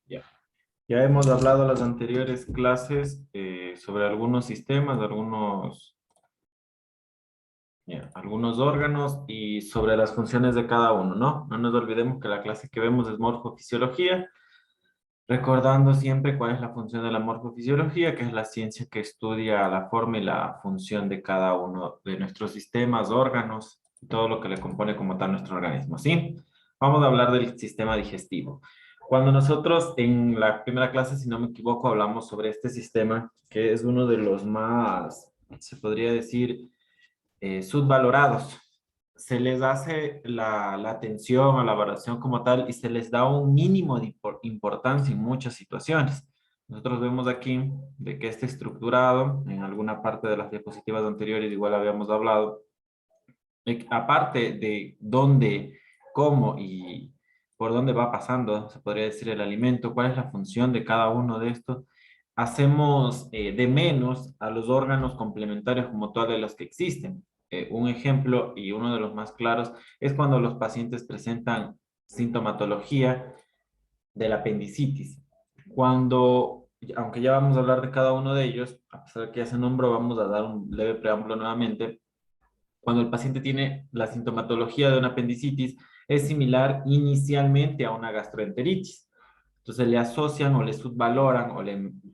Ya. Ya hemos hablado en las anteriores clases sobre algunos sistemas, algunos órganos y sobre las funciones de cada uno, ¿no? No nos olvidemos que la clase que vemos es morfofisiología, recordando siempre cuál es la función de la morfofisiología, que es la ciencia que estudia la forma y la función de cada uno de nuestros sistemas, órganos, y todo lo que le compone como tal nuestro organismo, ¿sí? Vamos a hablar del sistema digestivo. Cuando nosotros en la primera clase, si no me equivoco, hablamos sobre este sistema, que es uno de los más, se podría decir, subvalorados. Se les hace la atención a la evaluación como tal y se les da un mínimo de importancia en muchas situaciones. Nosotros vemos aquí de que este estructurado, en alguna parte de las diapositivas anteriores igual habíamos hablado, aparte de dónde, cómo y por dónde va pasando, se podría decir el alimento, cuál es la función de cada uno de estos, hacemos de menos a los órganos complementarios como tal de los que existen. Un ejemplo y uno de los más claros es cuando los pacientes presentan sintomatología de la apendicitis. Cuando, aunque ya vamos a hablar de cada uno de ellos, a pesar de que ya se nombró, vamos a dar un leve preámbulo nuevamente. Cuando el paciente tiene la sintomatología de una apendicitis, es similar inicialmente a una gastroenteritis. Entonces le asocian o le subvaloran o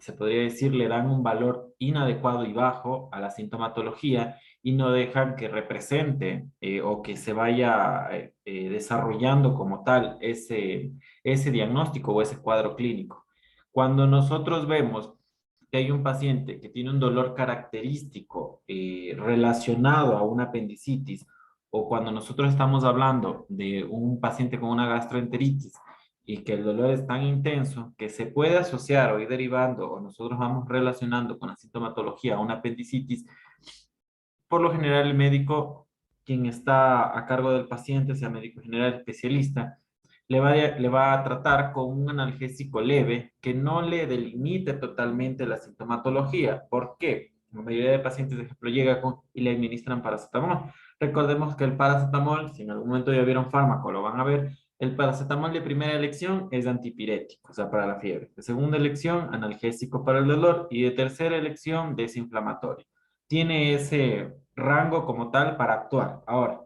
se podría decir le dan un valor inadecuado y bajo a la sintomatología y no dejan que represente o que se vaya desarrollando como tal ese diagnóstico o ese cuadro clínico. Cuando nosotros vemos que hay un paciente que tiene un dolor característico relacionado a una apendicitis, o cuando nosotros estamos hablando de un paciente con una gastroenteritis y que el dolor es tan intenso que se puede asociar o ir derivando, o nosotros vamos relacionando con la sintomatología a una apendicitis, por lo general el médico, quien está a cargo del paciente, sea médico general especialista, le va a tratar con un analgésico leve que no le delimite totalmente la sintomatología. ¿Por qué? La mayoría de pacientes, por ejemplo, llega y le administran paracetamol. Recordemos que el paracetamol, si en algún momento ya vieron fármaco, lo van a ver, el paracetamol de primera elección es antipirético, o sea, para la fiebre. De segunda elección, analgésico para el dolor. Y de tercera elección, desinflamatorio. Tiene ese rango como tal para actuar. Ahora,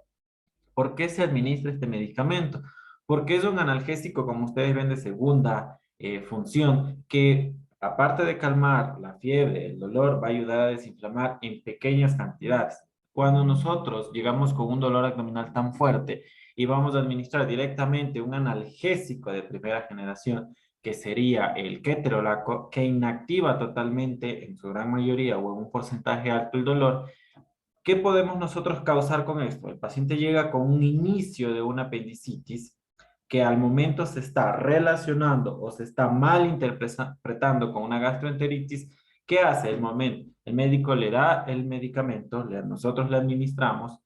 ¿por qué se administra este medicamento? Porque es un analgésico, como ustedes ven, de segunda función, que aparte de calmar la fiebre, el dolor, va a ayudar a desinflamar en pequeñas cantidades. Cuando nosotros llegamos con un dolor abdominal tan fuerte y vamos a administrar directamente un analgésico de primera generación, que sería el ketorolaco, que inactiva totalmente en su gran mayoría o en un porcentaje alto el dolor. ¿Qué podemos nosotros causar con esto? El paciente llega con un inicio de una apendicitis que al momento se está relacionando o se está mal interpretando con una gastroenteritis. ¿Qué hace el momento? El médico le da el medicamento, nosotros le administramos.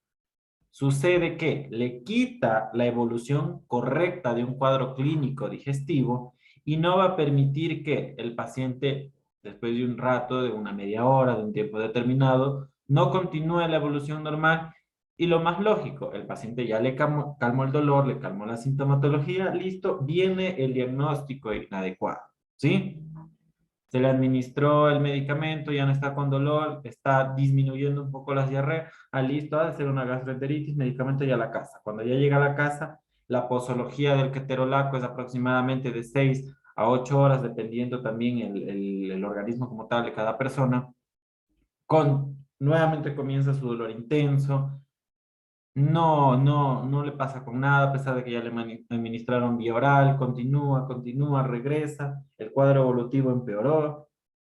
Sucede que le quita la evolución correcta de un cuadro clínico digestivo y no va a permitir que el paciente, después de un rato, de una media hora, de un tiempo determinado, no continúe la evolución normal. Y lo más lógico, el paciente ya le calmó el dolor, le calmó la sintomatología, listo, viene el diagnóstico inadecuado, ¿sí? Se le administró el medicamento, ya no está con dolor, está disminuyendo un poco las diarreas, listo, ha de ser una gastroenteritis, medicamento ya a la casa. Cuando ya llega a la casa, la posología del ketorolaco es aproximadamente de 6 a 8 horas, dependiendo también el organismo como tal de cada persona. Nuevamente comienza su dolor intenso, no le pasa con nada, a pesar de que ya le administraron vía oral, continúa, regresa, el cuadro evolutivo empeoró.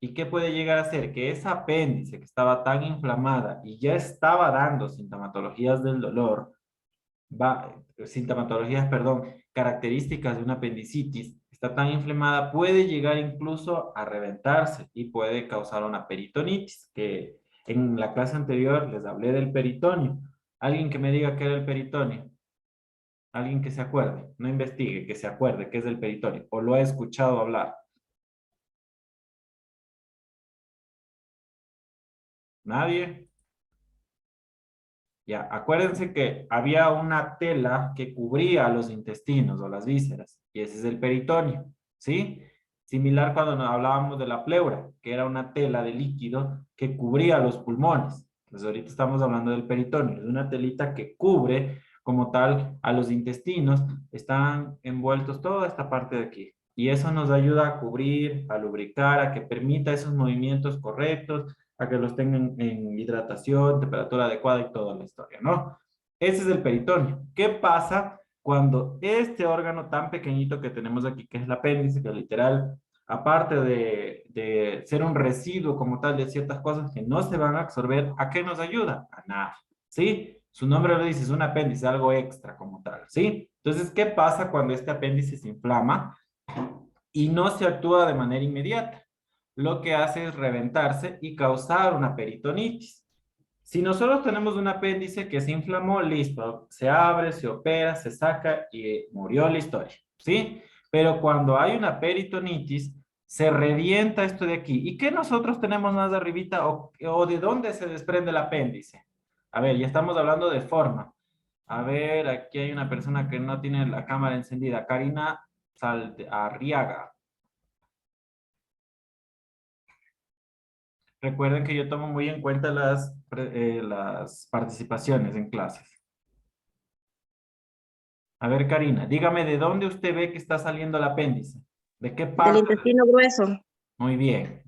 ¿Y qué puede llegar a ser? Que esa apéndice que estaba tan inflamada y ya estaba dando sintomatologías del dolor, sintomatologías, perdón, características de una apendicitis, está tan inflamada, puede llegar incluso a reventarse y puede causar una peritonitis, que en la clase anterior les hablé del peritoneo. Alguien que me diga qué era el peritoneo, alguien que se acuerde, no investigue, que se acuerde qué es el peritoneo, o lo ha escuchado hablar. ¿Nadie? Ya, acuérdense que había una tela que cubría los intestinos o las vísceras, y ese es el peritoneo, ¿sí? Similar cuando nos hablábamos de la pleura, que era una tela de líquido que cubría los pulmones. Entonces ahorita estamos hablando del peritoneo, es una telita que cubre como tal a los intestinos, están envueltos toda esta parte de aquí. Y eso nos ayuda a cubrir, a lubricar, a que permita esos movimientos correctos, a que los tengan en hidratación, temperatura adecuada y toda la historia, ¿no? Ese es el peritoneo. ¿Qué pasa cuando este órgano tan pequeñito que tenemos aquí, que es el apéndice, que literal, aparte de ser un residuo como tal de ciertas cosas que no se van a absorber, ¿a qué nos ayuda? A nada, ¿sí? Su nombre lo dice, es un apéndice, algo extra como tal, ¿sí? Entonces, ¿qué pasa cuando este apéndice se inflama y no se actúa de manera inmediata? Lo que hace es reventarse y causar una peritonitis. Si nosotros tenemos un apéndice que se inflamó, listo, se abre, se opera, se saca y murió la historia, ¿sí? Pero cuando hay una peritonitis, se revienta esto de aquí. ¿Y qué nosotros tenemos más arribita o de dónde se desprende el apéndice? A ver, ya estamos hablando de forma. A ver, aquí hay una persona que no tiene la cámara encendida. Karina Arriaga. Recuerden que yo tomo muy en cuenta las participaciones en clases. A ver, Karina, dígame de dónde usted ve que está saliendo el apéndice. ¿De qué Del parte? intestino grueso. Muy bien.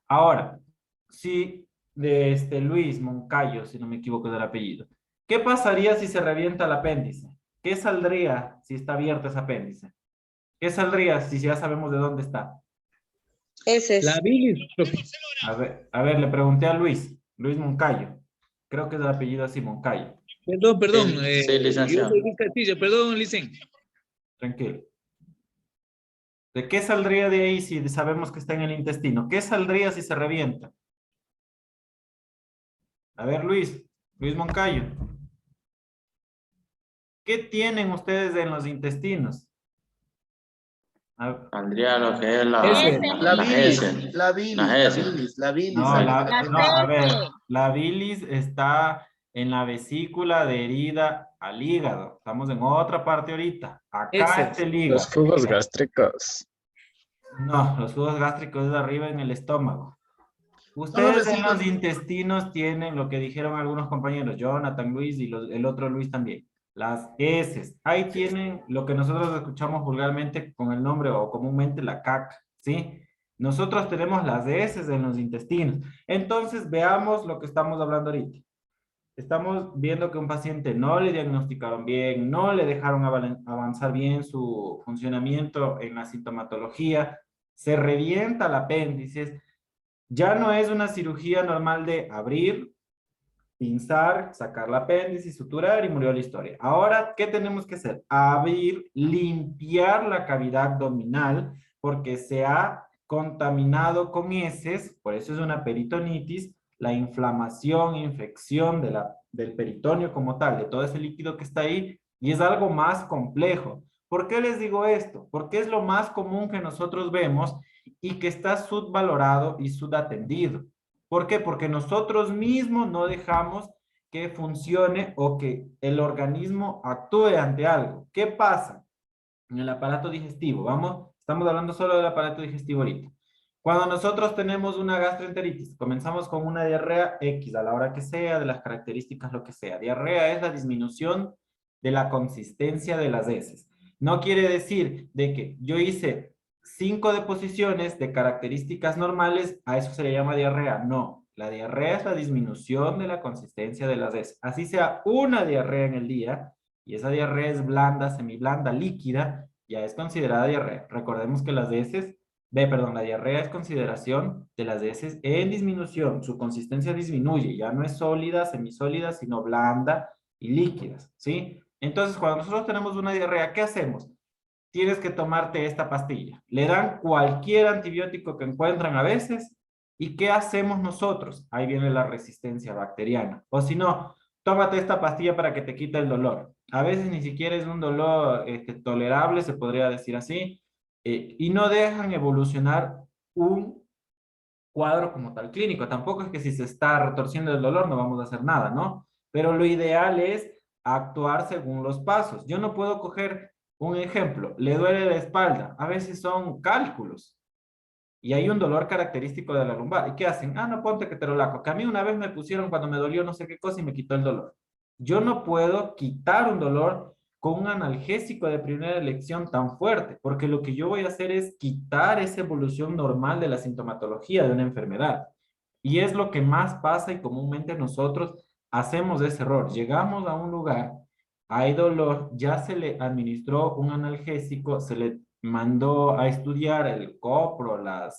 Ahora, si de Luis Moncayo, si no me equivoco del apellido, ¿qué pasaría si se revienta el apéndice? ¿Qué saldría si está abierto ese apéndice? ¿Qué saldría si ya sabemos de dónde está? Heces. La bilis, profe. A ver, le pregunté a Luis Moncayo. Creo que es el apellido así, Moncayo. Perdón, Sí, sí, yo licenciado. soy Luis Castillo, perdón, licen. Tranquilo. ¿De qué saldría de ahí si sabemos que está en el intestino? ¿Qué saldría si se revienta? A ver, Luis Moncayo. ¿Qué tienen ustedes en los intestinos? A- Saldría lo que es Ese. La las bilis, heces. la bilis, Las la heces. bilis, la bilis. no, Exacto. no, a ver, la bilis está en la vesícula adherida al hígado. Estamos en otra parte ahorita. Acá está Heces. el Los hígado. jugos gástricos. No, los jugos gástricos es arriba en el estómago. No lo Ustedes en los reciben. intestinos tienen lo que dijeron algunos compañeros, Jonathan, Luis y el otro Luis también. Las heces. Ahí tienen lo que nosotros escuchamos vulgarmente con el nombre o comúnmente la caca, ¿sí? Nosotros tenemos las heces en los intestinos. Entonces, veamos lo que estamos hablando ahorita. Estamos viendo que un paciente no le diagnosticaron bien, no le dejaron avanzar bien su funcionamiento en la sintomatología, se revienta el apéndice, ya no es una cirugía normal de abrir, pinzar, sacar el apéndice, suturar y murió la historia. Ahora, ¿qué tenemos que hacer? Abrir, limpiar la cavidad abdominal porque se ha contaminado con heces, por eso es una peritonitis, la inflamación, infección del peritoneo como tal, de todo ese líquido que está ahí, y es algo más complejo. ¿Por qué les digo esto? Porque es lo más común que nosotros vemos y que está subvalorado y subatendido. ¿Por qué? Porque nosotros mismos no dejamos que funcione o que el organismo actúe ante algo. ¿Qué pasa? En el aparato digestivo, vamos, estamos hablando solo del aparato digestivo ahorita. Cuando nosotros tenemos una gastroenteritis, comenzamos con una diarrea X, a la hora que sea, de las características, lo que sea. Diarrea es la disminución de la consistencia de las heces. No quiere decir de que yo hice 5 deposiciones de características normales, a eso se le llama diarrea. No, la diarrea es la disminución de la consistencia de las heces. Así sea una diarrea en el día, y esa diarrea es blanda, semiblanda, líquida, ya es considerada diarrea. Recordemos que las heces, la diarrea es consideración de las heces en disminución. Su consistencia disminuye, ya no es sólida, semisólida, sino blanda y líquidas, ¿sí? Entonces, cuando nosotros tenemos una diarrea, ¿qué hacemos? Tienes que tomarte esta pastilla. Le dan cualquier antibiótico que encuentran a veces. ¿Y qué hacemos nosotros? Ahí viene la resistencia bacteriana. O si no, tómate esta pastilla para que te quite el dolor. A veces ni siquiera es un dolor tolerable, se podría decir así, y no dejan evolucionar un cuadro como tal clínico. Tampoco es que si se está retorciendo el dolor no vamos a hacer nada, ¿no? Pero lo ideal es actuar según los pasos. Yo no puedo coger un ejemplo, le duele la espalda, a veces son cálculos. y hay un dolor característico de la lumbar. ¿Y qué hacen? Ah, no, ponte ketorolaco, que a mí una vez me pusieron cuando me dolió no sé qué cosa y me quitó el dolor. Yo no puedo quitar un dolor con un analgésico de primera elección tan fuerte, porque lo que yo voy a hacer es quitar esa evolución normal de la sintomatología de una enfermedad. Y es lo que más pasa y comúnmente nosotros hacemos ese error. Llegamos a un lugar, hay dolor, ya se le administró un analgésico, se le mandó a estudiar el copro, la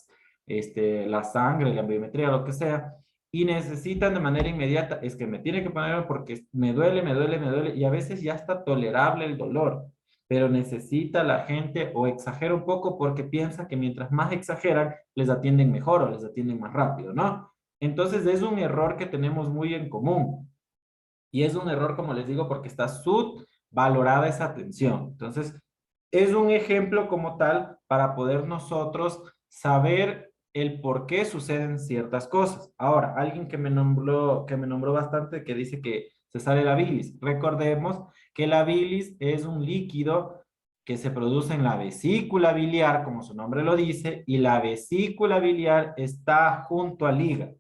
sangre, la biometría, lo que sea, y necesitan de manera inmediata, es que me tiene que poner porque me duele, me duele, me duele, y a veces ya está tolerable el dolor, pero necesita la gente o exagera un poco porque piensa que mientras más exageran, les atienden mejor o les atienden más rápido, ¿no? Entonces es un error que tenemos muy en común. Y es un error, como les digo, porque está subvalorada esa atención. Entonces, es un ejemplo como tal para poder nosotros saber el por qué suceden ciertas cosas. Ahora, alguien que me nombró bastante, que dice que se sale la bilis. Recordemos que la bilis es un líquido que se produce en la vesícula biliar, como su nombre lo dice, y la vesícula biliar está junto al hígado.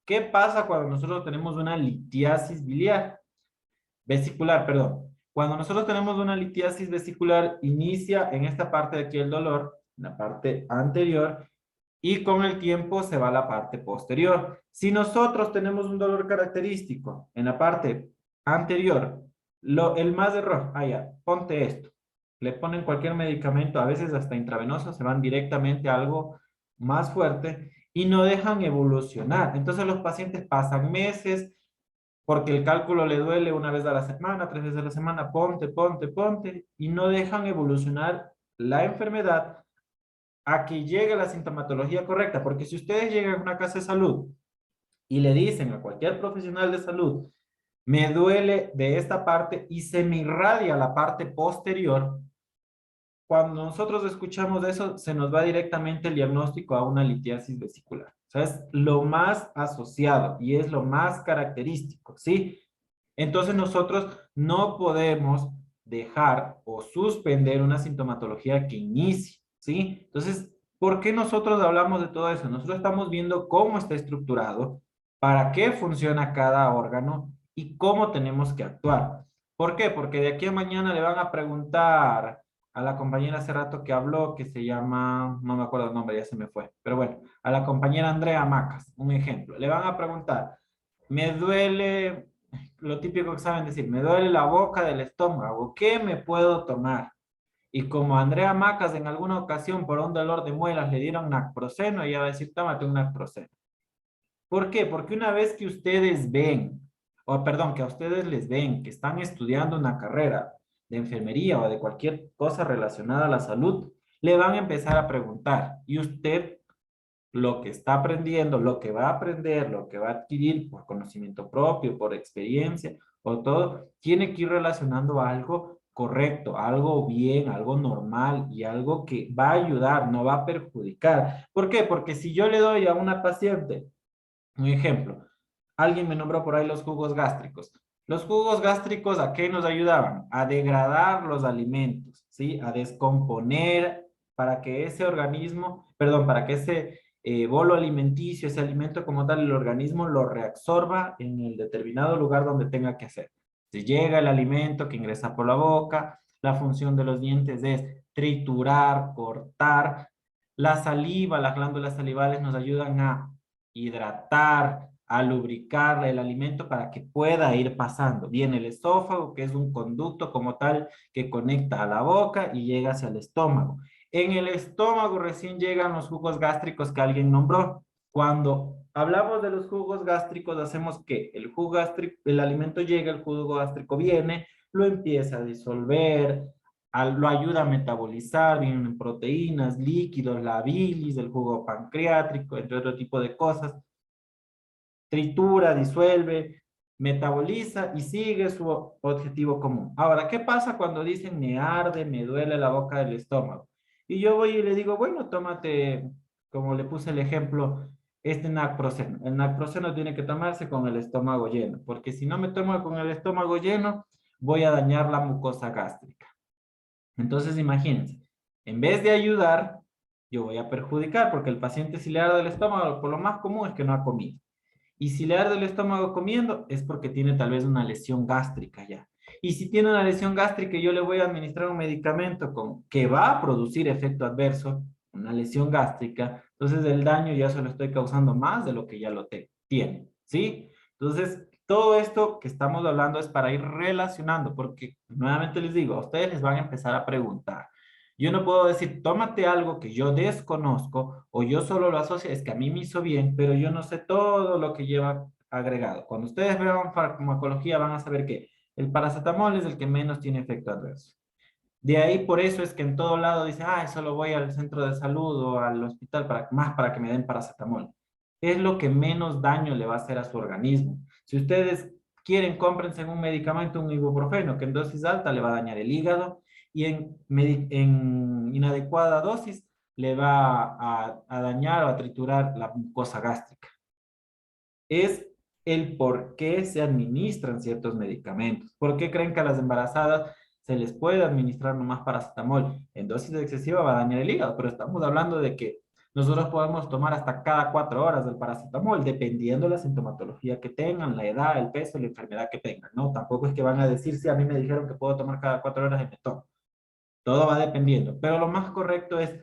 ¿Qué pasa cuando nosotros tenemos una litiasis biliar? Vesicular, perdón. Cuando nosotros tenemos una litiasis vesicular, inicia en esta parte de aquí el dolor, en la parte anterior, y con el tiempo se va a la parte posterior. Si nosotros tenemos un dolor característico en la parte anterior, el más error, ya, ponte esto. Le ponen cualquier medicamento, a veces hasta intravenoso, se van directamente a algo más fuerte y no dejan evolucionar. Entonces los pacientes pasan meses porque el cálculo le duele una vez a la semana, 3 veces a la semana, ponte, ponte, ponte, y no dejan evolucionar la enfermedad a que llegue la sintomatología correcta, porque si ustedes llegan a una casa de salud y le dicen a cualquier profesional de salud, me duele de esta parte y se me irradia la parte posterior, cuando nosotros escuchamos eso, se nos va directamente el diagnóstico a una litiasis vesicular. O sea, es lo más asociado y es lo más característico, ¿sí? Entonces nosotros no podemos dejar o suspender una sintomatología que inicie, ¿sí? Entonces, ¿por qué nosotros hablamos de todo eso? Nosotros estamos viendo cómo está estructurado, para qué funciona cada órgano y cómo tenemos que actuar. ¿Por qué? Porque de aquí a mañana le van a preguntar a la compañera hace rato que habló, que se llama, no me acuerdo el nombre, ya se me fue, pero bueno, a la compañera Andrea Macas, un ejemplo. Le van a preguntar, me duele, lo típico que saben decir, me duele la boca del estómago, ¿qué me puedo tomar? Y como a Andrea Macas en alguna ocasión por un dolor de muelas le dieron naproxeno, ella va a decir, tómate un naproxeno. ¿Por qué? Porque una vez que ustedes ven, o perdón, que a ustedes les ven que están estudiando una carrera de enfermería o de cualquier cosa relacionada a la salud, le van a empezar a preguntar. Y usted lo que está aprendiendo, lo que va a aprender, lo que va a adquirir por conocimiento propio, por experiencia o todo, tiene que ir relacionando a algo correcto, algo bien, algo normal y algo que va a ayudar, no va a perjudicar. ¿Por qué? Porque si yo le doy a una paciente un ejemplo, alguien me nombró por ahí los jugos gástricos. Los jugos gástricos, ¿a qué nos ayudaban? A degradar los alimentos, ¿sí? A descomponer para que ese organismo, perdón, para que ese bolo alimenticio, ese alimento como tal, el organismo lo reabsorba en el determinado lugar donde tenga que hacer. Si llega el alimento que ingresa por la boca, la función de los dientes es triturar, cortar. La saliva, las glándulas salivales nos ayudan a hidratar, a lubricar el alimento para que pueda ir pasando. Viene el esófago, que es un conducto como tal que conecta a la boca y llega hacia el estómago. En el estómago recién llegan los jugos gástricos que alguien nombró. Cuando hablamos de los jugos gástricos, hacemos que el jugo gástrico, el alimento llega, el jugo gástrico viene, lo empieza a disolver, lo ayuda a metabolizar, vienen proteínas, líquidos, la bilis, el jugo pancreático, entre otro tipo de cosas. Tritura, disuelve, metaboliza y sigue su objetivo común. Ahora, ¿qué pasa cuando dicen me arde, me duele la boca del estómago? Y yo voy y le digo, bueno, tómate, como le puse el ejemplo, este naproxeno. El naproxeno tiene que tomarse con el estómago lleno, porque si no me tomo con el estómago lleno, voy a dañar la mucosa gástrica. Entonces, imagínense, en vez de ayudar, yo voy a perjudicar, porque el paciente si le arde el estómago, por lo más común es que no ha comido. Y si le arde el estómago comiendo, es porque tiene tal vez una lesión gástrica ya. Y si tiene una lesión gástrica y yo le voy a administrar un medicamento que va a producir efecto adverso, una lesión gástrica, entonces el daño ya se lo estoy causando más de lo que ya tiene, ¿sí? Entonces, todo esto que estamos hablando es para ir relacionando, porque nuevamente les digo, a ustedes les van a empezar a preguntar. Yo no puedo decir, tómate algo que yo desconozco o yo solo lo asocio, es que a mí me hizo bien, pero yo no sé todo lo que lleva agregado. Cuando ustedes vean farmacología van a saber que el paracetamol es el que menos tiene efecto adverso. De ahí por eso es que en todo lado dice, ah, solo voy al centro de salud o al hospital más para que me den paracetamol. Es lo que menos daño le va a hacer a su organismo. Si ustedes quieren, cómprense un medicamento, un ibuprofeno, que en dosis alta le va a dañar el hígado y en inadecuada dosis le va a dañar o a triturar la mucosa gástrica. Es el por qué se administran ciertos medicamentos. ¿Por qué creen que a las embarazadas se les puede administrar nomás paracetamol? En dosis excesiva va a dañar el hígado, pero estamos hablando de que nosotros podemos tomar hasta cada 4 horas del paracetamol, dependiendo de la sintomatología que tengan, la edad, el peso, la enfermedad que tengan, ¿no? Tampoco es que van a decir, si a mí me dijeron que puedo tomar cada 4 horas y me tomo. Todo va dependiendo, pero lo más correcto es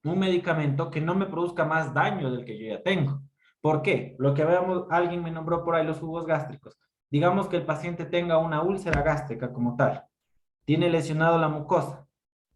un medicamento que no me produzca más daño del que yo ya tengo. ¿Por qué? Lo que veamos, alguien me nombró por ahí los jugos gástricos. Digamos que el paciente tenga una úlcera gástrica como tal, tiene lesionado la mucosa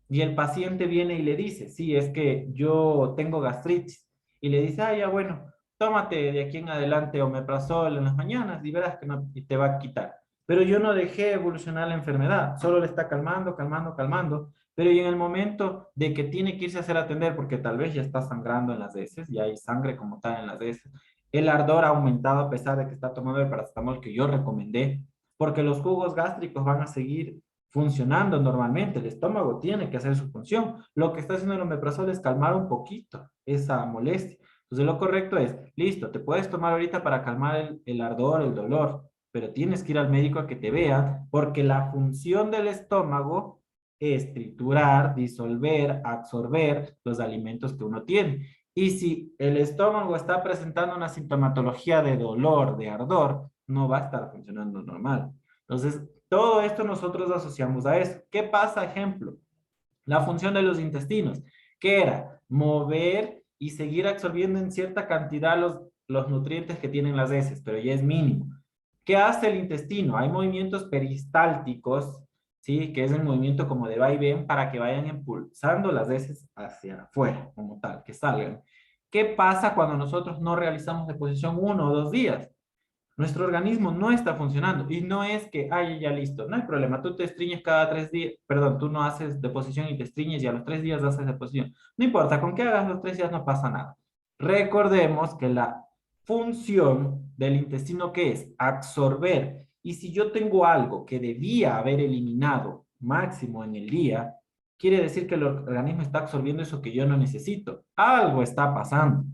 y el paciente viene y le dice, sí, es que yo tengo gastritis y le dice, ah, ya bueno, tómate de aquí en adelante omeprazol en las mañanas y verás que no, y te va a quitar. Pero yo no dejé evolucionar la enfermedad, solo le está calmando, calmando, calmando, pero y en el momento de que tiene que irse a hacer atender, porque tal vez ya está sangrando en las heces, ya hay sangre como tal en las heces, el ardor ha aumentado a pesar de que está tomando el paracetamol que yo recomendé, porque los jugos gástricos van a seguir funcionando normalmente, el estómago tiene que hacer su función. Lo que está haciendo el omeprazol es calmar un poquito esa molestia. Entonces lo correcto es, listo, te puedes tomar ahorita para calmar el ardor, el dolor, pero tienes que ir al médico a que te vea, porque la función del estómago es triturar, disolver, absorber los alimentos que uno tiene. Y si el estómago está presentando una sintomatología de dolor, de ardor, no va a estar funcionando normal. Entonces, todo esto nosotros asociamos a eso. ¿Qué pasa? Ejemplo, la función de los intestinos, que era mover y seguir absorbiendo en cierta cantidad los nutrientes que tienen las heces, pero ya es mínimo. ¿Qué hace el intestino? Hay movimientos peristálticos, ¿sí? Que es el movimiento como de va y ven para que vayan impulsando las heces hacia afuera, como tal, que salgan. ¿Qué pasa cuando nosotros no realizamos deposición 1 o 2 días? Nuestro organismo no está funcionando y no es que, ay, ya listo, no hay problema, tú te estriñes cada 3 días, perdón, tú no haces deposición y te estriñes y a los 3 días haces deposición. No importa, con que hagas los 3 días no pasa nada. Recordemos que la función del intestino, ¿qué es? Absorber. Y si yo tengo algo que debía haber eliminado máximo en el día, quiere decir que el organismo está absorbiendo eso que yo no necesito. Algo está pasando.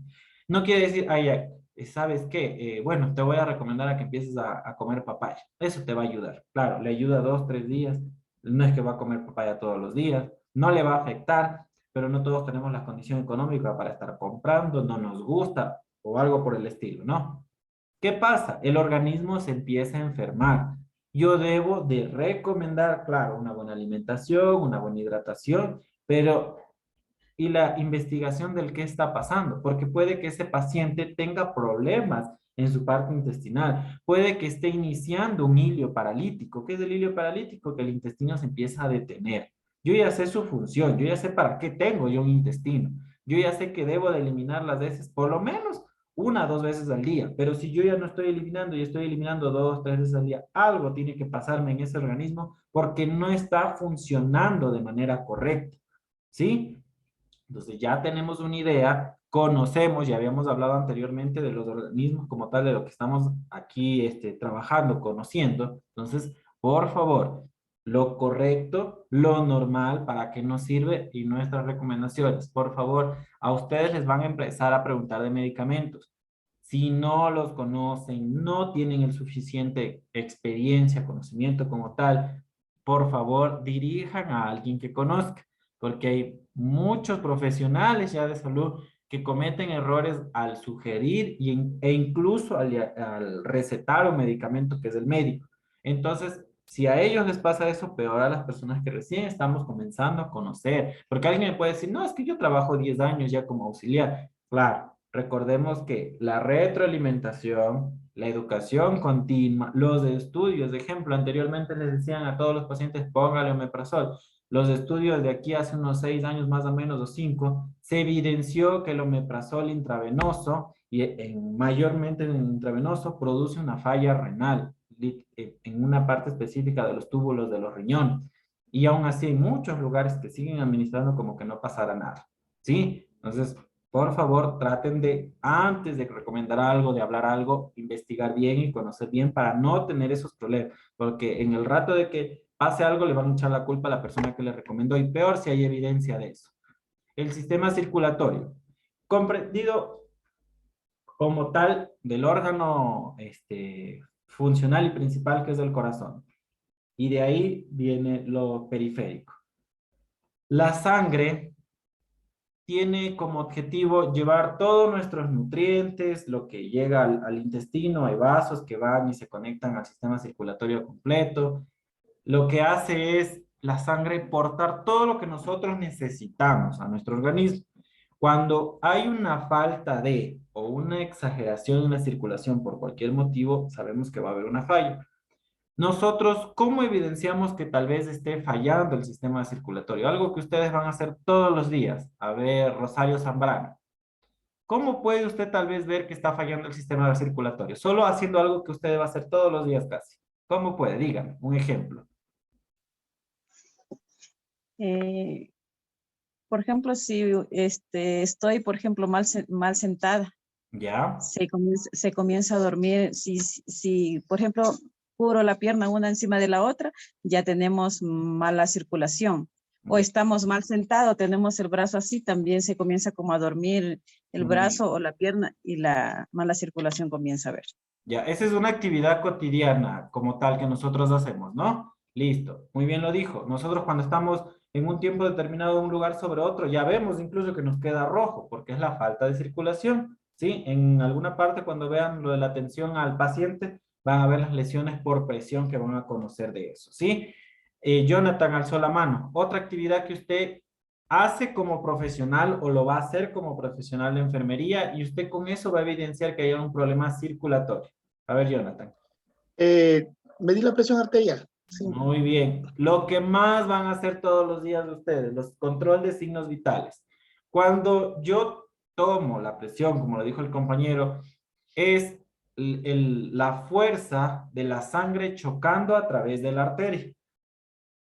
No quiere decir, ay, ¿sabes qué? Bueno, te voy a recomendar a que empieces a comer papaya. Eso te va a ayudar. Claro, le ayuda 2, 3 días. No es que va a comer papaya todos los días. No le va a afectar, pero no todos tenemos la condición económica para estar comprando, no nos gusta o algo por el estilo, ¿no? ¿Qué pasa? El organismo se empieza a enfermar. Yo debo de recomendar, claro, una buena alimentación, una buena hidratación, pero y la investigación del qué está pasando, porque puede que ese paciente tenga problemas en su parte intestinal, puede que esté iniciando un hilio paralítico. ¿Qué es el hilio paralítico? Que el intestino se empieza a detener. Yo ya sé su función, yo ya sé para qué tengo yo un intestino, yo ya sé que debo de eliminar las heces por lo menos 1 o 2 veces al día, pero si yo ya no estoy eliminando y estoy eliminando 2, 3 veces al día, algo tiene que pasarme en ese organismo porque no está funcionando de manera correcta, ¿sí? Entonces ya tenemos una idea, conocemos, ya habíamos hablado anteriormente de los organismos como tal, de lo que estamos aquí trabajando, conociendo. Entonces, por favor, lo correcto, lo normal, para qué nos sirve y nuestras recomendaciones. Por favor, a ustedes les van a empezar a preguntar de medicamentos. Si no los conocen, no tienen el suficiente experiencia, conocimiento como tal, por favor, dirijan a alguien que conozca. porque hay muchos profesionales ya de salud que cometen errores al sugerir e incluso al recetar un medicamento que es el médico. Entonces, si a ellos les pasa eso, peor a las personas que recién estamos comenzando a conocer. Porque alguien me puede decir, no, es que yo trabajo 10 años ya como auxiliar. Claro, recordemos que la retroalimentación, la educación continua, los estudios, de ejemplo, anteriormente les decían a todos los pacientes, póngale omeprazol. Los estudios de aquí hace unos 6 años más o menos, o 5, se evidenció que el omeprazol intravenoso, y mayormente en intravenoso, produce una falla renal en una parte específica de los túbulos de los riñones. Y aún así hay muchos lugares que siguen administrando como que no pasara nada. ¿Sí? Entonces, por favor, traten de, antes de recomendar algo, de hablar algo, investigar bien y conocer bien para no tener esos problemas. Porque en el rato de que pase algo, le van a echar la culpa a la persona que le recomendó y peor si hay evidencia de eso. El sistema circulatorio, comprendido como tal del órgano funcional y principal que es el corazón. Y de ahí viene lo periférico. La sangre tiene como objetivo llevar todos nuestros nutrientes, lo que llega al intestino, hay vasos que van y se conectan al sistema circulatorio completo. Lo que hace es la sangre portar todo lo que nosotros necesitamos a nuestro organismo. Cuando hay una falta de o una exageración en la circulación por cualquier motivo, sabemos que va a haber una falla. Nosotros, ¿cómo evidenciamos que tal vez esté fallando el sistema circulatorio? Algo que ustedes van a hacer todos los días. A ver, Rosario Zambrano. ¿Cómo puede usted tal vez ver que está fallando el sistema circulatorio? Solo haciendo algo que usted va a hacer todos los días casi. ¿Cómo puede? Dígame, un ejemplo. Eh, por ejemplo, si estoy, por ejemplo, mal sentada, ¿Ya? se comienza a dormir. Si, por ejemplo, cubro la pierna una encima de la otra, ya tenemos mala circulación. O Ya. estamos mal sentados, tenemos el brazo así, también se comienza como a dormir el brazo o la pierna y la mala circulación comienza a ver. Ya, esa es una actividad cotidiana como tal que nosotros hacemos, ¿no? Listo, muy bien lo dijo. Nosotros cuando estamos en un tiempo determinado de un lugar sobre otro, ya vemos incluso que nos queda rojo, porque es la falta de circulación, ¿sí? En alguna parte cuando vean lo de la atención al paciente, van a ver las lesiones por presión que van a conocer de eso, ¿sí? Jonathan alzó la mano. Otra actividad que usted hace como profesional o lo va a hacer como profesional de enfermería y usted con eso va a evidenciar que hay un problema circulatorio. A ver, Jonathan. Medir la presión arterial. Sí. Muy bien. Lo que más van a hacer todos los días de ustedes, los control de signos vitales. Cuando yo tomo la presión, como lo dijo el compañero, es la fuerza de la sangre chocando a través de la arteria.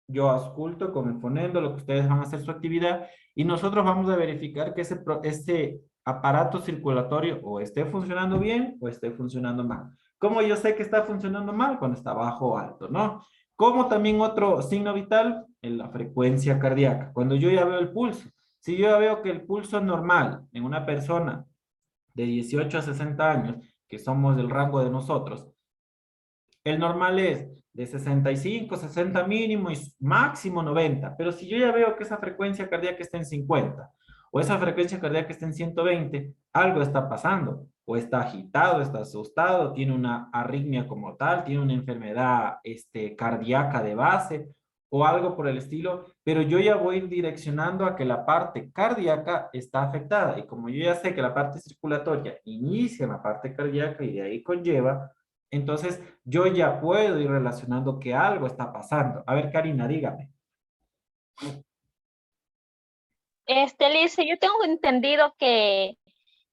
Yo ausculto con el fonendo lo que ustedes van a hacer su actividad y nosotros vamos a verificar que ese aparato circulatorio o esté funcionando bien o esté funcionando mal. ¿Cómo yo sé que está funcionando mal? Cuando está bajo o alto, ¿no? Como también otro signo vital, en la frecuencia cardíaca. Cuando yo ya veo el pulso. Si yo ya veo que el pulso es normal en una persona de 18 a 60 años, que somos del rango de nosotros, el normal es de 65, 60 mínimo y máximo 90. Pero si yo ya veo que esa frecuencia cardíaca está en 50 o esa frecuencia cardíaca está en 120, algo está pasando. O está agitado, está asustado, tiene una arritmia como tal, tiene una enfermedad cardíaca de base o algo por el estilo, pero yo ya voy direccionando a que la parte cardíaca está afectada. Y como yo ya sé que la parte circulatoria inicia en la parte cardíaca y de ahí conlleva, entonces, yo ya puedo ir relacionando que algo está pasando. A ver, Karina, dígame. Liz, yo tengo entendido que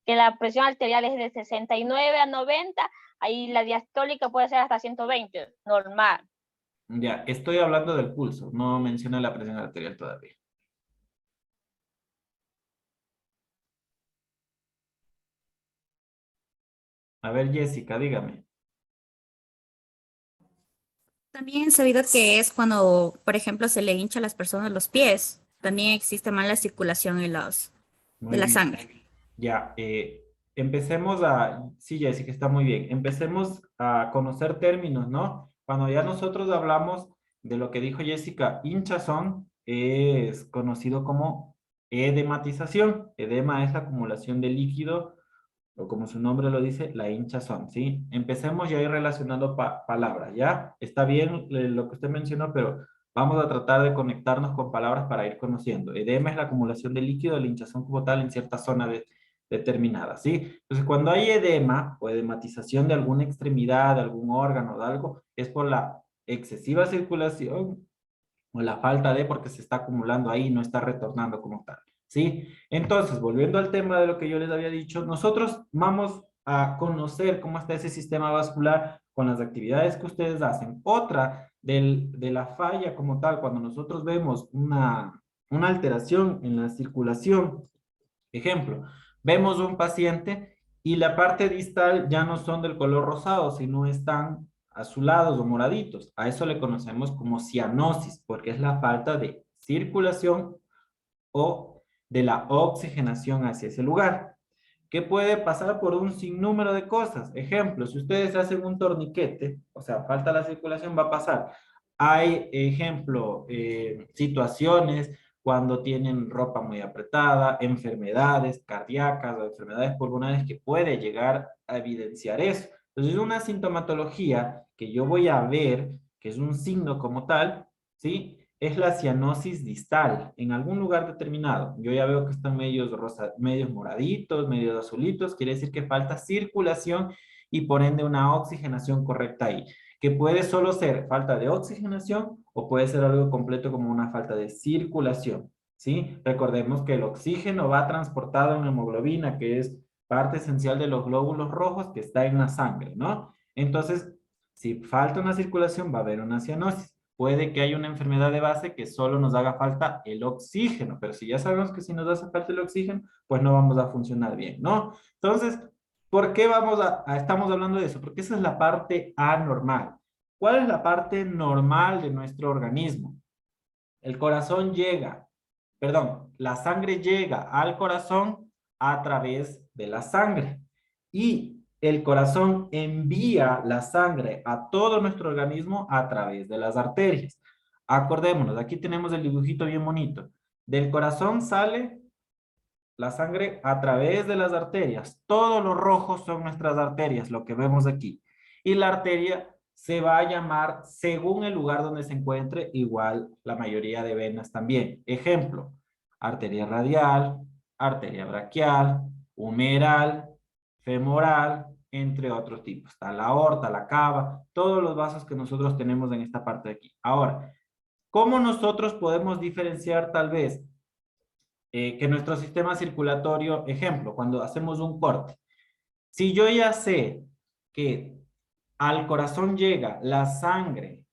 la presión arterial es de 69 a 90, ahí la diastólica puede ser hasta 120, normal. Ya, estoy hablando del pulso, no mencioné la presión arterial todavía. A ver, Jessica, dígame. También he sabido que es cuando, por ejemplo, se le hincha a las personas los pies. También existe mala circulación de Muy la bien. sangre. Ya, empecemos a... Sí, Jessica, está muy bien. Empecemos a conocer términos, ¿no? Cuando ya nosotros hablamos de lo que dijo Jessica, hinchazón, es conocido como edematización. Edema es la acumulación de líquido, o como su nombre lo dice, la hinchazón, ¿sí? Empecemos ya a ir relacionando palabras, ¿ya? Está bien lo que usted mencionó, pero vamos a tratar de conectarnos con palabras para ir conociendo. Edema es la acumulación de líquido, la hinchazón como tal en cierta zona determinada, ¿sí? Entonces, cuando hay edema o edematización de alguna extremidad, de algún órgano, de algo, es por la excesiva circulación o la falta de, porque se está acumulando ahí y no está retornando como tal, ¿sí? Entonces, volviendo al tema de lo que yo les había dicho, nosotros vamos a conocer cómo está ese sistema vascular con las actividades que ustedes hacen. Otra de la falla como tal, cuando nosotros vemos una alteración en la circulación, ejemplo, vemos un paciente y la parte distal ya no son del color rosado, sino están azulados o moraditos. A eso le conocemos como cianosis, porque es la falta de circulación o de la oxigenación hacia ese lugar. ¿Qué puede pasar por un sinnúmero de cosas? Ejemplo, si ustedes hacen un torniquete, o sea, falta la circulación, va a pasar. Hay, ejemplo, situaciones cuando tienen ropa muy apretada, enfermedades cardíacas o enfermedades pulmonares que puede llegar a evidenciar eso. Entonces, es una sintomatología que yo voy a ver, que es un signo como tal, ¿sí? Es la cianosis distal en algún lugar determinado. Yo ya veo que están medios moraditos, medios azulitos, quiere decir que falta circulación y por ende una oxigenación correcta ahí, que puede solo ser falta de oxigenación o puede ser algo completo como una falta de circulación, ¿sí? Recordemos que el oxígeno va transportado en la hemoglobina, que es parte esencial de los glóbulos rojos que está en la sangre, ¿no? Entonces, si falta una circulación, va a haber una cianosis. Puede que haya una enfermedad de base que solo nos haga falta el oxígeno, pero si ya sabemos que si nos hace falta el oxígeno, pues no vamos a funcionar bien, ¿no? Entonces, ¿por qué estamos hablando de eso? Porque esa es la parte anormal. ¿Cuál es la parte normal de nuestro organismo? El corazón la sangre llega al corazón a través de la sangre. Y el corazón envía la sangre a todo nuestro organismo a través de las arterias. Acordémonos, aquí tenemos el dibujito bien bonito. Del corazón sale la sangre a través de las arterias. Todos los rojos son nuestras arterias, lo que vemos aquí. Y la arteria se va a llamar según el lugar donde se encuentre, igual la mayoría de venas también. Ejemplo, arteria radial, arteria braquial, humeral, femoral, entre otros tipos. Está la aorta, la cava, todos los vasos que nosotros tenemos en esta parte de aquí. Ahora, ¿cómo nosotros podemos diferenciar tal vez que nuestro sistema circulatorio, ejemplo, cuando hacemos un corte, si yo ya sé que al corazón llega la sangre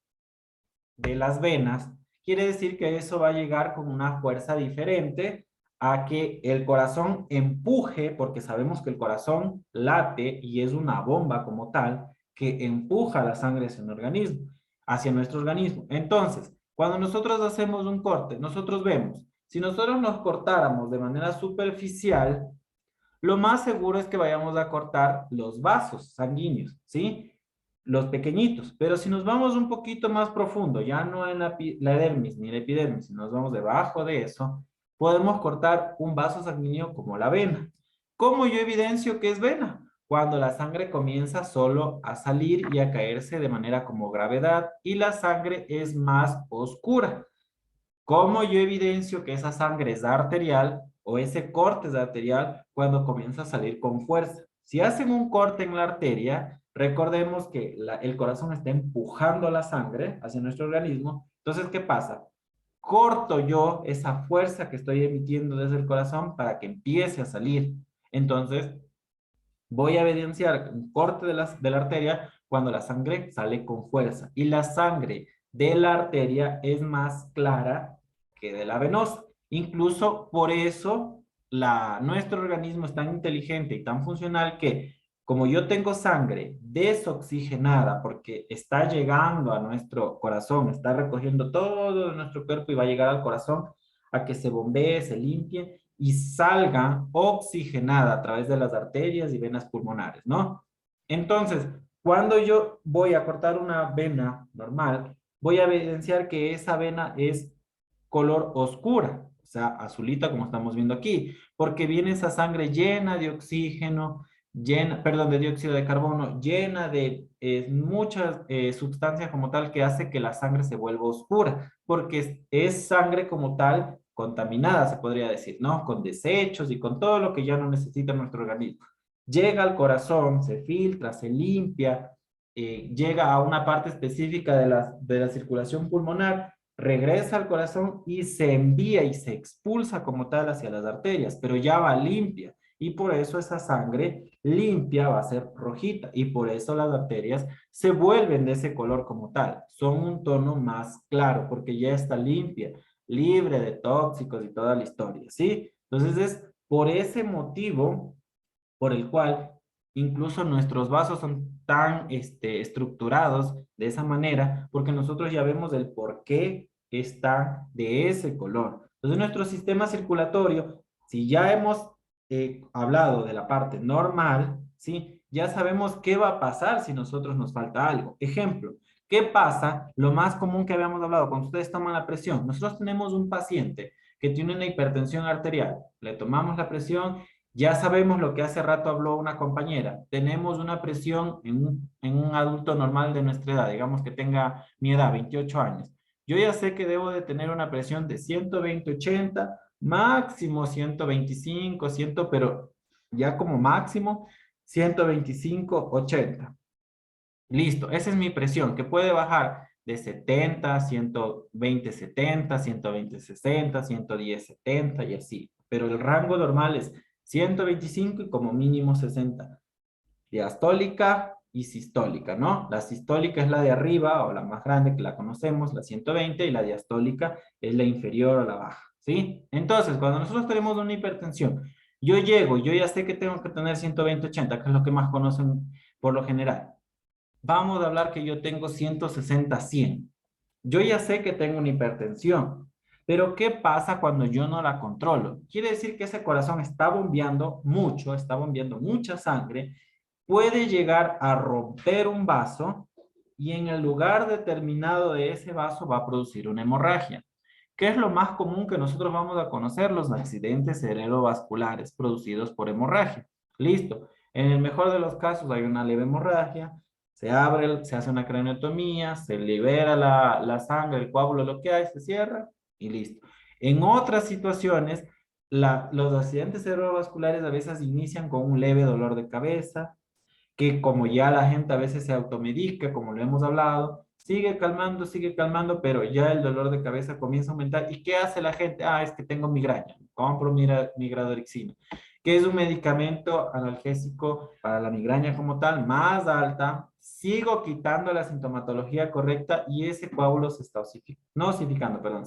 de las venas, quiere decir que eso va a llegar con una fuerza diferente a que el corazón empuje, porque sabemos que el corazón late y es una bomba como tal, que empuja la sangre hacia nuestro organismo. Entonces, cuando nosotros hacemos un corte, nosotros vemos, si nosotros nos cortáramos de manera superficial, lo más seguro es que vayamos a cortar los vasos sanguíneos, ¿sí? Los pequeñitos. Pero si nos vamos un poquito más profundo, ya no en la dermis ni la epidermis, si nos vamos debajo de eso, podemos cortar un vaso sanguíneo como la vena. ¿Cómo yo evidencio que es vena? Cuando la sangre comienza solo a salir y a caerse de manera como gravedad y la sangre es más oscura. ¿Cómo yo evidencio que esa sangre es arterial o ese corte es arterial cuando comienza a salir con fuerza? Si hacen un corte en la arteria, recordemos que el corazón está empujando la sangre hacia nuestro organismo. Entonces, ¿qué pasa? Corto yo esa fuerza que estoy emitiendo desde el corazón para que empiece a salir. Entonces, voy a evidenciar un corte de la arteria cuando la sangre sale con fuerza. Y la sangre de la arteria es más clara que de la venosa. Incluso por eso nuestro organismo es tan inteligente y tan funcional que como yo tengo sangre desoxigenada porque está llegando a nuestro corazón, está recogiendo todo de nuestro cuerpo y va a llegar al corazón a que se bombee, se limpie y salga oxigenada a través de las arterias y venas pulmonares, ¿no? Entonces, cuando yo voy a cortar una vena normal, voy a evidenciar que esa vena es color oscura, o sea, azulita como estamos viendo aquí, porque viene esa sangre llena de oxígeno, perdón, de dióxido de carbono, llena de muchas sustancias como tal que hace que la sangre se vuelva oscura, porque es sangre como tal contaminada, se podría decir, ¿no? Con desechos y con todo lo que ya no necesita nuestro organismo. Llega al corazón, se filtra, se limpia, llega a una parte específica de la circulación pulmonar, regresa al corazón y se envía y se expulsa como tal hacia las arterias, pero ya va limpia. Y por eso esa sangre limpia va a ser rojita y por eso las arterias se vuelven de ese color como tal. Son un tono más claro porque ya está limpia, libre de tóxicos y toda la historia, ¿sí? Entonces es por ese motivo por el cual incluso nuestros vasos son tan estructurados de esa manera porque nosotros ya vemos el por qué está de ese color. Entonces nuestro sistema circulatorio, si ya hemos hablado de la parte normal, ¿sí? Ya sabemos qué va a pasar si nosotros nos falta algo. Ejemplo, ¿qué pasa? Lo más común que habíamos hablado, cuando ustedes toman la presión. Nosotros tenemos un paciente que tiene una hipertensión arterial. Le tomamos la presión, ya sabemos lo que hace rato habló una compañera. Tenemos una presión en un adulto normal de nuestra edad, digamos que tenga mi edad, 28 años. Yo ya sé que debo de tener una presión de 120/80, máximo 125, 100, pero ya como máximo 125/80. Listo, esa es mi presión, que puede bajar de 70, 120/70, 120/60, 110/70 y así. Pero el rango normal es 125 y como mínimo 60. Diastólica y sistólica, ¿no? La sistólica es la de arriba o la más grande que la conocemos, la 120, y la diastólica es la inferior o la baja, ¿sí? Entonces, cuando nosotros tenemos una hipertensión, yo ya sé que tengo que tener 120/80, que es lo que más conocen por lo general. Vamos a hablar que yo tengo 160/100. Yo ya sé que tengo una hipertensión, pero ¿qué pasa cuando yo no la controlo? Quiere decir que ese corazón está bombeando mucho, está bombeando mucha sangre, puede llegar a romper un vaso y en el lugar determinado de ese vaso va a producir una hemorragia. ¿Qué es lo más común que nosotros vamos a conocer? Los accidentes cerebrovasculares producidos por hemorragia. Listo. En el mejor de los casos hay una leve hemorragia, se abre, se hace una craneotomía, se libera la sangre, el coágulo, lo que hay, se cierra y listo. En otras situaciones, los accidentes cerebrovasculares a veces inician con un leve dolor de cabeza, que como ya la gente a veces se automedica, como lo hemos hablado, sigue calmando, pero ya el dolor de cabeza comienza a aumentar. ¿Y qué hace la gente? Ah, es que tengo migraña, compro migradorexina, que es un medicamento analgésico para la migraña como tal, más alta, sigo quitando la sintomatología correcta y ese coágulo se está se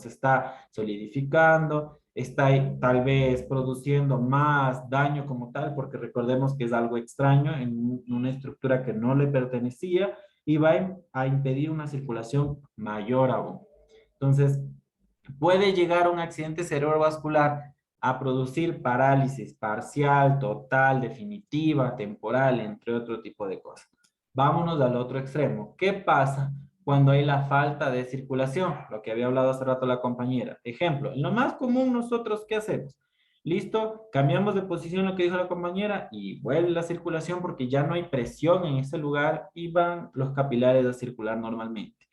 está solidificando, está tal vez produciendo más daño como tal, porque recordemos que es algo extraño en una estructura que no le pertenecía y va a impedir una circulación mayor aún. Entonces, puede llegar un accidente cerebrovascular a producir parálisis parcial, total, definitiva, temporal, entre otro tipo de cosas. Vámonos al otro extremo. ¿Qué pasa cuando hay la falta de circulación? Lo que había hablado hace rato la compañera. Ejemplo, en lo más común nosotros, ¿qué hacemos? Listo, cambiamos de posición lo que dijo la compañera y vuelve la circulación porque ya no hay presión en ese lugar y van los capilares a circular normalmente.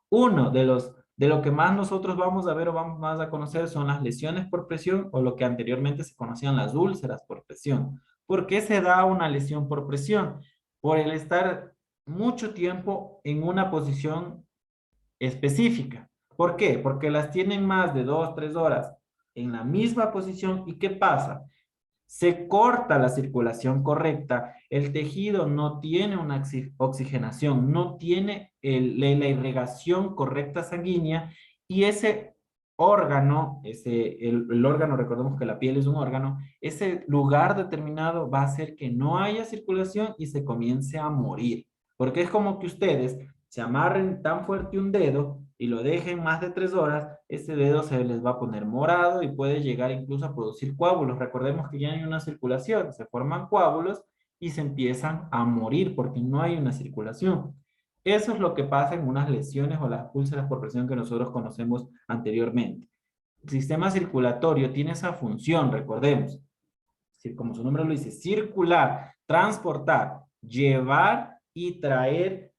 Uno de lo que más nosotros vamos a ver o vamos más a conocer son las lesiones por presión o lo que anteriormente se conocían las úlceras por presión. ¿Por qué se da una lesión por presión? Por el estar mucho tiempo en una posición específica. ¿Por qué? Porque las tienen más de 2, 3 horas en la misma posición. ¿Y qué pasa? Se corta la circulación correcta, el tejido no tiene una oxigenación, no tiene la irrigación correcta sanguínea y ese órgano, el órgano, recordemos que la piel es un órgano, ese lugar determinado va a hacer que no haya circulación y se comience a morir. Porque es como que ustedes se amarren tan fuerte un dedo y lo dejen más de 3 horas, ese dedo se les va a poner morado y puede llegar incluso a producir coágulos. Recordemos que ya hay una circulación, se forman coágulos y se empiezan a morir porque no hay una circulación. Eso es lo que pasa en unas lesiones o las úlceras por presión que nosotros conocemos anteriormente. sistema circulatorio tiene esa función, recordemos. Como su nombre lo dice, circular, transportar, llevar y traer,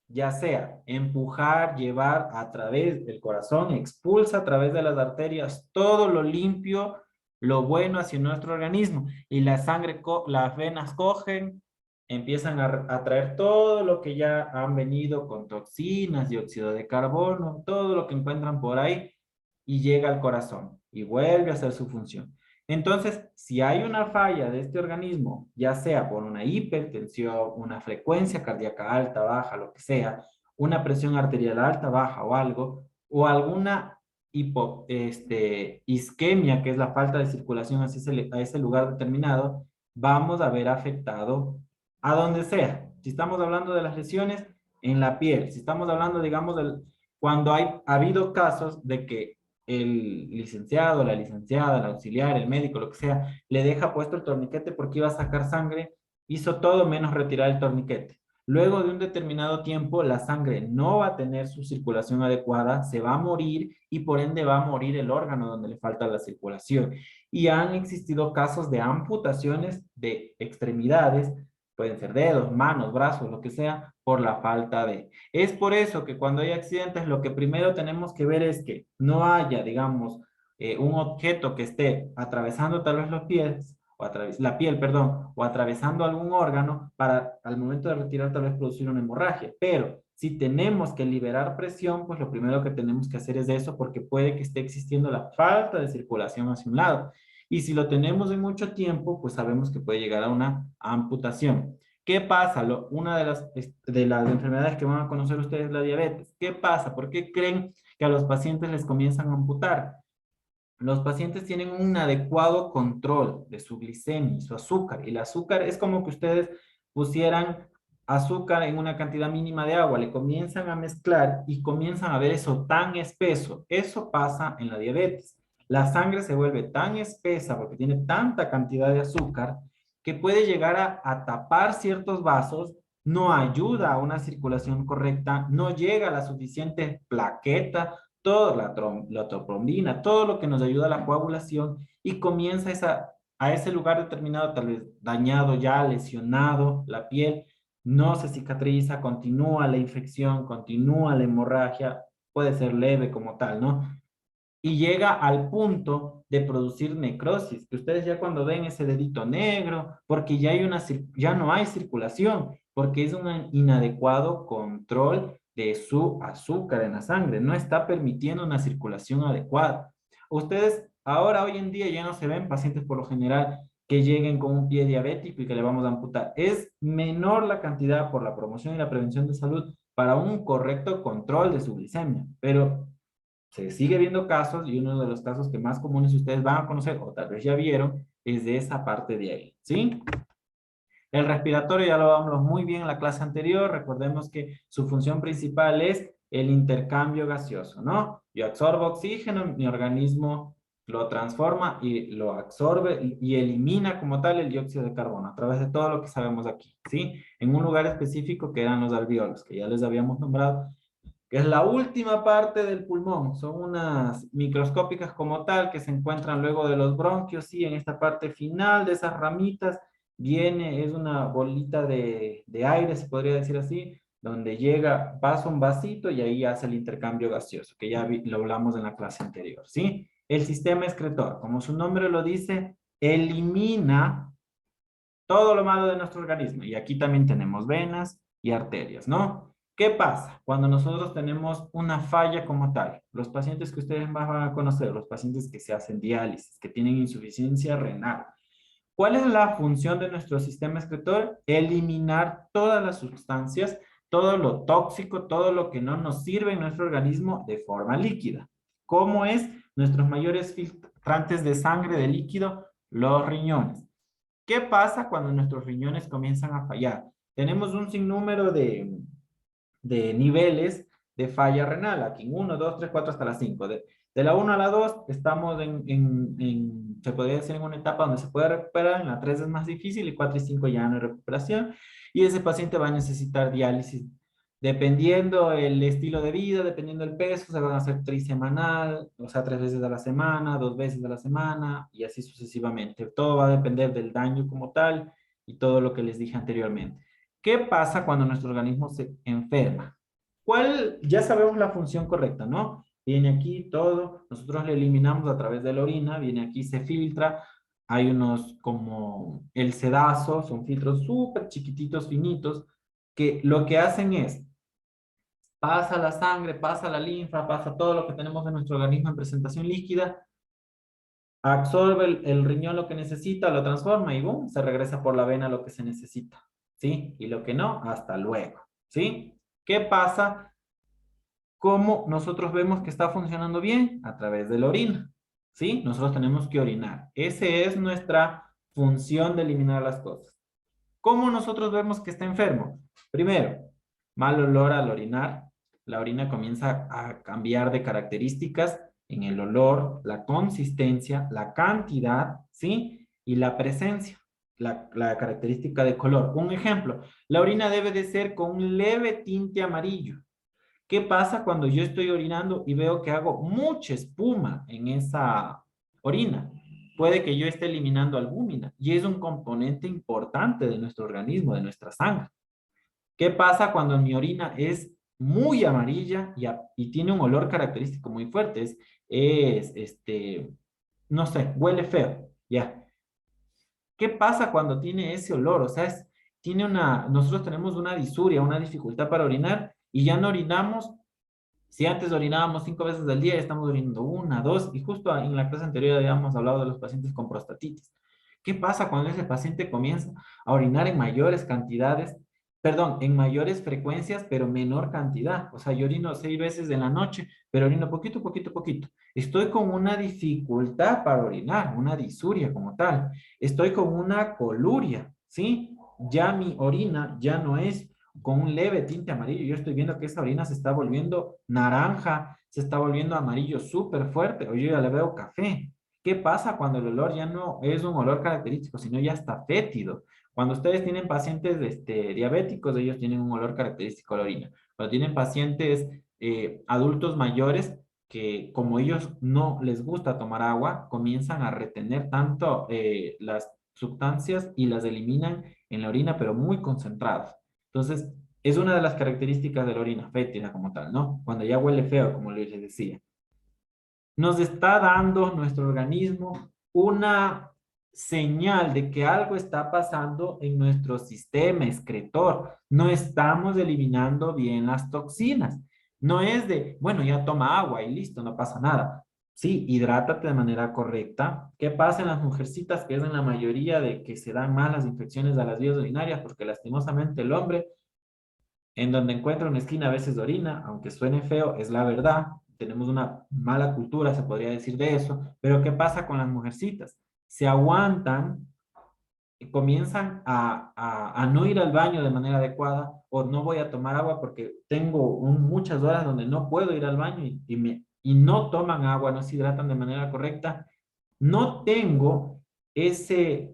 ya sea empujar, llevar a través del corazón, expulsa a través de las arterias todo lo limpio, lo bueno hacia nuestro organismo. Y la sangre, las venas cogen, empiezan a traer todo lo que ya han venido con toxinas, dióxido de carbono, todo lo que encuentran por ahí y llega al corazón y vuelve a hacer su función. Entonces, si hay una falla de este organismo, ya sea por una hipertensión, una frecuencia cardíaca alta, baja, lo que sea, una presión arterial alta, baja o algo, o alguna isquemia, que es la falta de circulación a ese lugar determinado, vamos a ver afectado a donde sea. Si estamos hablando de las lesiones en la piel, si estamos hablando, digamos, cuando ha habido casos de que el licenciado, la licenciada, el auxiliar, el médico, lo que sea, le deja puesto el torniquete porque iba a sacar sangre, hizo todo menos retirar el torniquete. Luego de un determinado tiempo, la sangre no va a tener su circulación adecuada, se va a morir y por ende va a morir el órgano donde le falta la circulación. Y han existido casos de amputaciones de extremidades, pueden ser dedos, manos, brazos, lo que sea, por la falta de. Es por eso que cuando hay accidentes, lo que primero tenemos que ver es que no haya, digamos, un objeto que esté atravesando tal vez los pies, o la piel, perdón, o atravesando algún órgano para al momento de retirar tal vez producir una hemorragia. Pero si tenemos que liberar presión, pues lo primero que tenemos que hacer es eso, porque puede que esté existiendo la falta de circulación hacia un lado. Y si lo tenemos en mucho tiempo, pues sabemos que puede llegar a una amputación. ¿Qué pasa? Una de las enfermedades que van a conocer ustedes es la diabetes. ¿Qué pasa? ¿Por qué creen que a los pacientes les comienzan a amputar? Los pacientes tienen un adecuado control de su glicemia, su azúcar. Y el azúcar es como que ustedes pusieran azúcar en una cantidad mínima de agua, le comienzan a mezclar y comienzan a ver eso tan espeso. Eso pasa en la diabetes. La sangre se vuelve tan espesa porque tiene tanta cantidad de azúcar que puede llegar a tapar ciertos vasos, no ayuda a una circulación correcta, no llega a la suficiente plaqueta, toda la trombina, todo lo que nos ayuda a la coagulación y comienza a ese lugar determinado, tal vez dañado ya, lesionado, la piel, no se cicatriza, continúa la infección, continúa la hemorragia, puede ser leve como tal, ¿no? Y llega al punto de producir necrosis, que ustedes ya cuando ven ese dedito negro, porque ya no hay circulación, porque es un inadecuado control de su azúcar en la sangre, no está permitiendo una circulación adecuada. Ustedes ahora, hoy en día, ya no se ven pacientes por lo general que lleguen con un pie diabético y que le vamos a amputar. Es menor la cantidad por la promoción y la prevención de salud para un correcto control de su glicemia, pero se sigue viendo casos y uno de los casos que más comunes ustedes van a conocer o tal vez ya vieron es de esa parte de ahí, ¿sí? El respiratorio ya lo hablamos muy bien en la clase anterior. Recordemos que su función principal es el intercambio gaseoso, ¿no? Yo absorbo oxígeno, mi organismo lo transforma y lo absorbe y elimina como tal el dióxido de carbono a través de todo lo que sabemos aquí, ¿sí? En un lugar específico que eran los alvéolos, que ya les habíamos nombrado, que es la última parte del pulmón. Son unas microscópicas como tal que se encuentran luego de los bronquios, y en esta parte final de esas ramitas es una bolita de aire, se podría decir así, donde pasa un vasito y ahí hace el intercambio gaseoso, que ya lo hablamos en la clase anterior, ¿sí? El sistema excretor, como su nombre lo dice, elimina todo lo malo de nuestro organismo. Y aquí también tenemos venas y arterias, ¿no? ¿Qué pasa cuando nosotros tenemos una falla como tal? Los pacientes que ustedes más van a conocer, los pacientes que se hacen diálisis, que tienen insuficiencia renal. ¿Cuál es la función de nuestro sistema excretor? Eliminar todas las sustancias, todo lo tóxico, todo lo que no nos sirve en nuestro organismo de forma líquida. ¿Cómo es? Nuestros mayores filtrantes de sangre, de líquido, los riñones. ¿Qué pasa cuando nuestros riñones comienzan a fallar? Tenemos un sinnúmero de niveles de falla renal. Aquí 1, 2, 3, 4 hasta la 5. De la 1 a la 2 estamos se podría decir en una etapa donde se puede recuperar, en la 3 es más difícil y 4 y 5 ya no hay recuperación y ese paciente va a necesitar diálisis Dependiendo el estilo de vida, dependiendo el peso, se van a hacer trisemanal, o sea, 3 veces a la semana, 2 veces a la semana, y así sucesivamente. Todo va a depender del daño como tal y todo lo que les dije anteriormente. ¿Qué pasa cuando nuestro organismo se enferma? ¿Cuál? Ya sabemos la función correcta, ¿no? Viene aquí todo, nosotros lo eliminamos a través de la orina, viene aquí, se filtra, hay unos como el sedazo, son filtros súper chiquititos, finitos, que lo que hacen es pasa la sangre, pasa la linfa, pasa todo lo que tenemos en nuestro organismo en presentación líquida, absorbe el riñón lo que necesita, lo transforma y boom, se regresa por la vena lo que se necesita, ¿sí? Y lo que no, hasta luego, ¿sí? ¿Qué pasa? ¿Cómo nosotros vemos que está funcionando bien? A través de la orina, ¿sí? Nosotros tenemos que orinar. Esa es nuestra función de eliminar las cosas. ¿Cómo nosotros vemos que está enfermo? Primero, mal olor al orinar. La orina comienza a cambiar de características en el olor, la consistencia, la cantidad, ¿sí? Y la presencia, la característica de color. Un ejemplo, la orina debe de ser con un leve tinte amarillo. ¿Qué pasa cuando yo estoy orinando y veo que hago mucha espuma en esa orina? Puede que yo esté eliminando albúmina y es un componente importante de nuestro organismo, de nuestra sangre. ¿Qué pasa cuando mi orina es muy amarilla y tiene un olor característico muy fuerte? No sé, huele feo, ya. ¿Qué pasa cuando tiene ese olor? O sea, nosotros tenemos una disuria, una dificultad para orinar y ya no orinamos. Si antes orinábamos 5 veces al día, estamos orinando 1, 2, y justo en la clase anterior habíamos hablado de los pacientes con prostatitis. ¿Qué pasa cuando ese paciente comienza a orinar en mayores cantidades, perdón, en mayores frecuencias, pero menor cantidad? O sea, yo orino 6 veces en la noche, pero orino poquito, poquito, poquito. Estoy con una dificultad para orinar, una disuria como tal. Estoy con una coluria, ¿sí? Ya mi orina ya no es con un leve tinte amarillo. Yo estoy viendo que esa orina se está volviendo naranja, se está volviendo amarillo súper fuerte, o yo ya le veo café. ¿Qué pasa cuando el olor ya no es un olor característico, sino ya está fétido? Cuando ustedes tienen pacientes diabéticos, ellos tienen un olor característico a la orina. Cuando tienen pacientes adultos mayores, que como ellos no les gusta tomar agua, comienzan a retener tanto las sustancias y las eliminan en la orina, pero muy concentradas. Entonces, es una de las características de la orina fétida como tal, ¿no? Cuando ya huele feo, como les decía. Nos está dando nuestro organismo una señal de que algo está pasando en nuestro sistema excretor. No estamos eliminando bien las toxinas. No es de, bueno, ya toma agua y listo, no pasa nada. Sí, hidrátate de manera correcta. ¿Qué pasa en las mujercitas? Que es en la mayoría de que se dan más las infecciones a las vías urinarias, porque lastimosamente el hombre, en donde encuentra una esquina a veces orina, aunque suene feo, es la verdad. Tenemos una mala cultura, se podría decir de eso. Pero ¿qué pasa con las mujercitas? Se aguantan y comienzan a no ir al baño de manera adecuada, o no voy a tomar agua porque tengo muchas horas donde no puedo ir al baño y no toman agua, no se hidratan de manera correcta. No tengo ese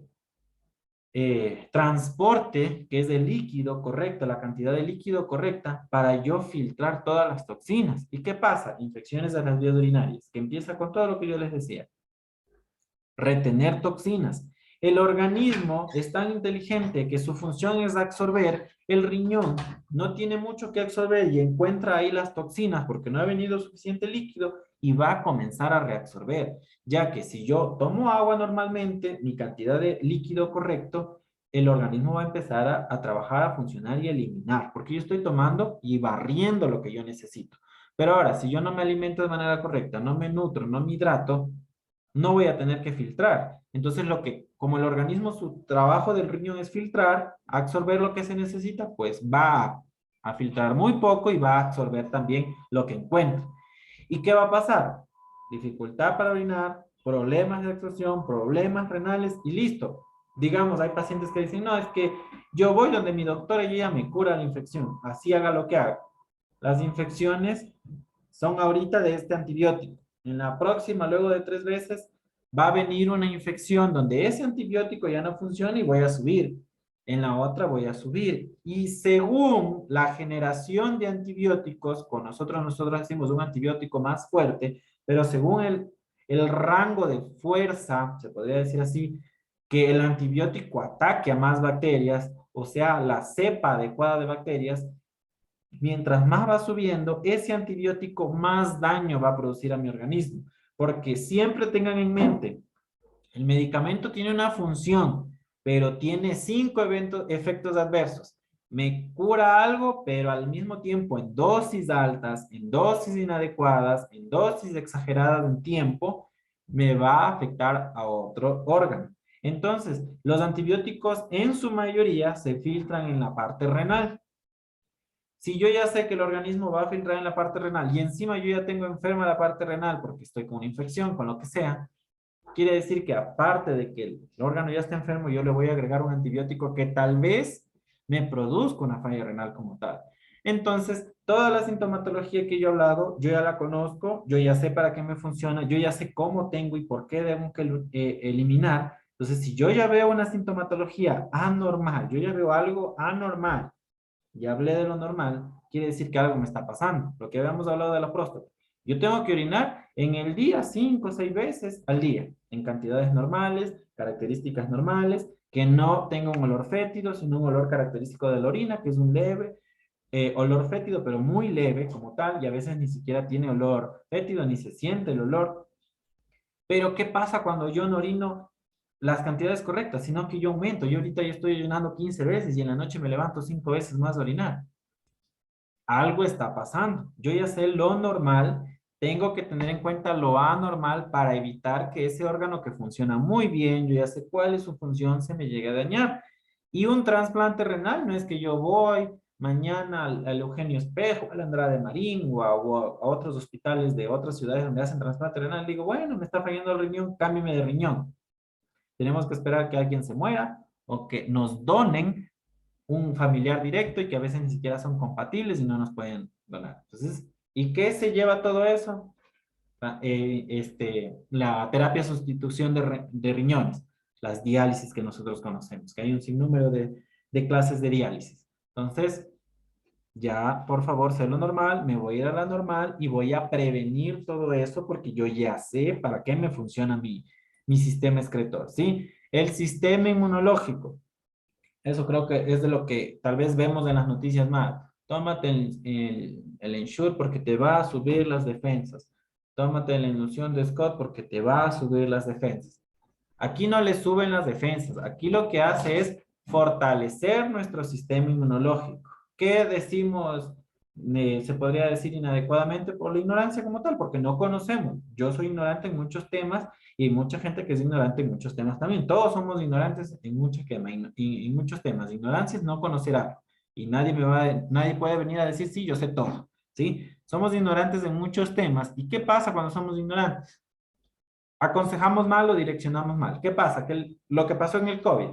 transporte que es de líquido correcto, la cantidad de líquido correcta para yo filtrar todas las toxinas. ¿Y qué pasa? Infecciones de las vías urinarias, que empieza con todo lo que yo les decía. Retener toxinas. El organismo es tan inteligente que su función es absorber. El riñón no tiene mucho que absorber y encuentra ahí las toxinas porque no ha venido suficiente líquido y va a comenzar a reabsorber. Ya que si yo tomo agua normalmente, mi cantidad de líquido correcto, el organismo va a empezar a trabajar, a funcionar y a eliminar, porque yo estoy tomando y barriendo lo que yo necesito. Pero ahora, si yo no me alimento de manera correcta, no me nutro, no me hidrato, no voy a tener que filtrar. Entonces, como el organismo, su trabajo del riñón es filtrar, absorber lo que se necesita, pues va a filtrar muy poco y va a absorber también lo que encuentra. ¿Y qué va a pasar? Dificultad para orinar, problemas de absorción, problemas renales y listo. Digamos, hay pacientes que dicen, no, es que yo voy donde mi doctora y ella me cura la infección, así haga lo que haga. Las infecciones son ahorita de este antibiótico. En la próxima, luego de 3 veces, va a venir una infección donde ese antibiótico ya no funciona y voy a subir. en la otra voy a subir. Y según la generación de antibióticos, con nosotros decimos un antibiótico más fuerte, pero según el rango de fuerza, se podría decir así, que el antibiótico ataque a más bacterias, o sea, la cepa adecuada de bacterias, mientras más va subiendo, ese antibiótico más daño va a producir a mi organismo. Porque siempre tengan en mente, el medicamento tiene una función, pero tiene 5 efectos adversos. Me cura algo, pero al mismo tiempo en dosis altas, en dosis inadecuadas, en dosis exageradas en tiempo, me va a afectar a otro órgano. Entonces, los antibióticos en su mayoría se filtran en la parte renal. Si yo ya sé que el organismo va a filtrar en la parte renal y encima yo ya tengo enferma la parte renal porque estoy con una infección, con lo que sea, quiere decir que aparte de que el órgano ya está enfermo, yo le voy a agregar un antibiótico que tal vez me produzca una falla renal como tal. Entonces, toda la sintomatología que yo he hablado, yo ya la conozco, yo ya sé para qué me funciona, yo ya sé cómo tengo y por qué debo eliminar. Entonces, si yo ya veo una sintomatología anormal, yo ya veo algo anormal, y hablé de lo normal, quiere decir que algo me está pasando. Lo que habíamos hablado de la próstata. Yo tengo que orinar en el día 5 o 6 veces al día, en cantidades normales, características normales, que no tenga un olor fétido, sino un olor característico de la orina, que es un leve olor fétido, pero muy leve como tal, y a veces ni siquiera tiene olor fétido, ni se siente el olor. Pero ¿qué pasa cuando yo no orino las cantidades correctas? Sino que yo aumento. Yo ahorita ya estoy orinando 15 veces y en la noche me levanto 5 veces más a orinar. Algo está pasando. Yo ya sé lo normal, tengo que tener en cuenta lo anormal para evitar que ese órgano que funciona muy bien, yo ya sé cuál es su función, se me llegue a dañar. Y un trasplante renal no es que yo voy mañana al Eugenio Espejo, al Andrade Marín o a otros hospitales de otras ciudades donde hacen trasplante renal. Digo, bueno, me está fallando el riñón, cámbiame de riñón. Tenemos que esperar que alguien se muera o que nos donen un familiar directo y que a veces ni siquiera son compatibles y no nos pueden donar. Entonces, ¿y qué se lleva todo eso? La terapia sustitución de riñones, las diálisis que nosotros conocemos, que hay un sinnúmero de clases de diálisis. Entonces, ya, por favor, sé lo normal, me voy a ir a la normal y voy a prevenir todo eso porque yo ya sé para qué me funciona mi sistema excretor, ¿sí? El sistema inmunológico. Eso creo que es de lo que tal vez vemos en las noticias más. Tómate el Ensure porque te va a subir las defensas. Tómate la inducción de Scott porque te va a subir las defensas. Aquí no le suben las defensas. Aquí lo que hace es fortalecer nuestro sistema inmunológico. ¿Qué decimos? Se podría decir inadecuadamente por la ignorancia como tal, porque no conocemos. Yo soy ignorante en muchos temas y mucha gente que es ignorante en muchos temas también. Todos somos ignorantes en muchos temas. Ignorancia es no conocer algo. Y nadie puede venir a decir, sí, yo sé todo. ¿Sí? Somos ignorantes en muchos temas. ¿Y qué pasa cuando somos ignorantes? Aconsejamos mal o direccionamos mal. ¿Qué pasa? Que lo que pasó en el COVID,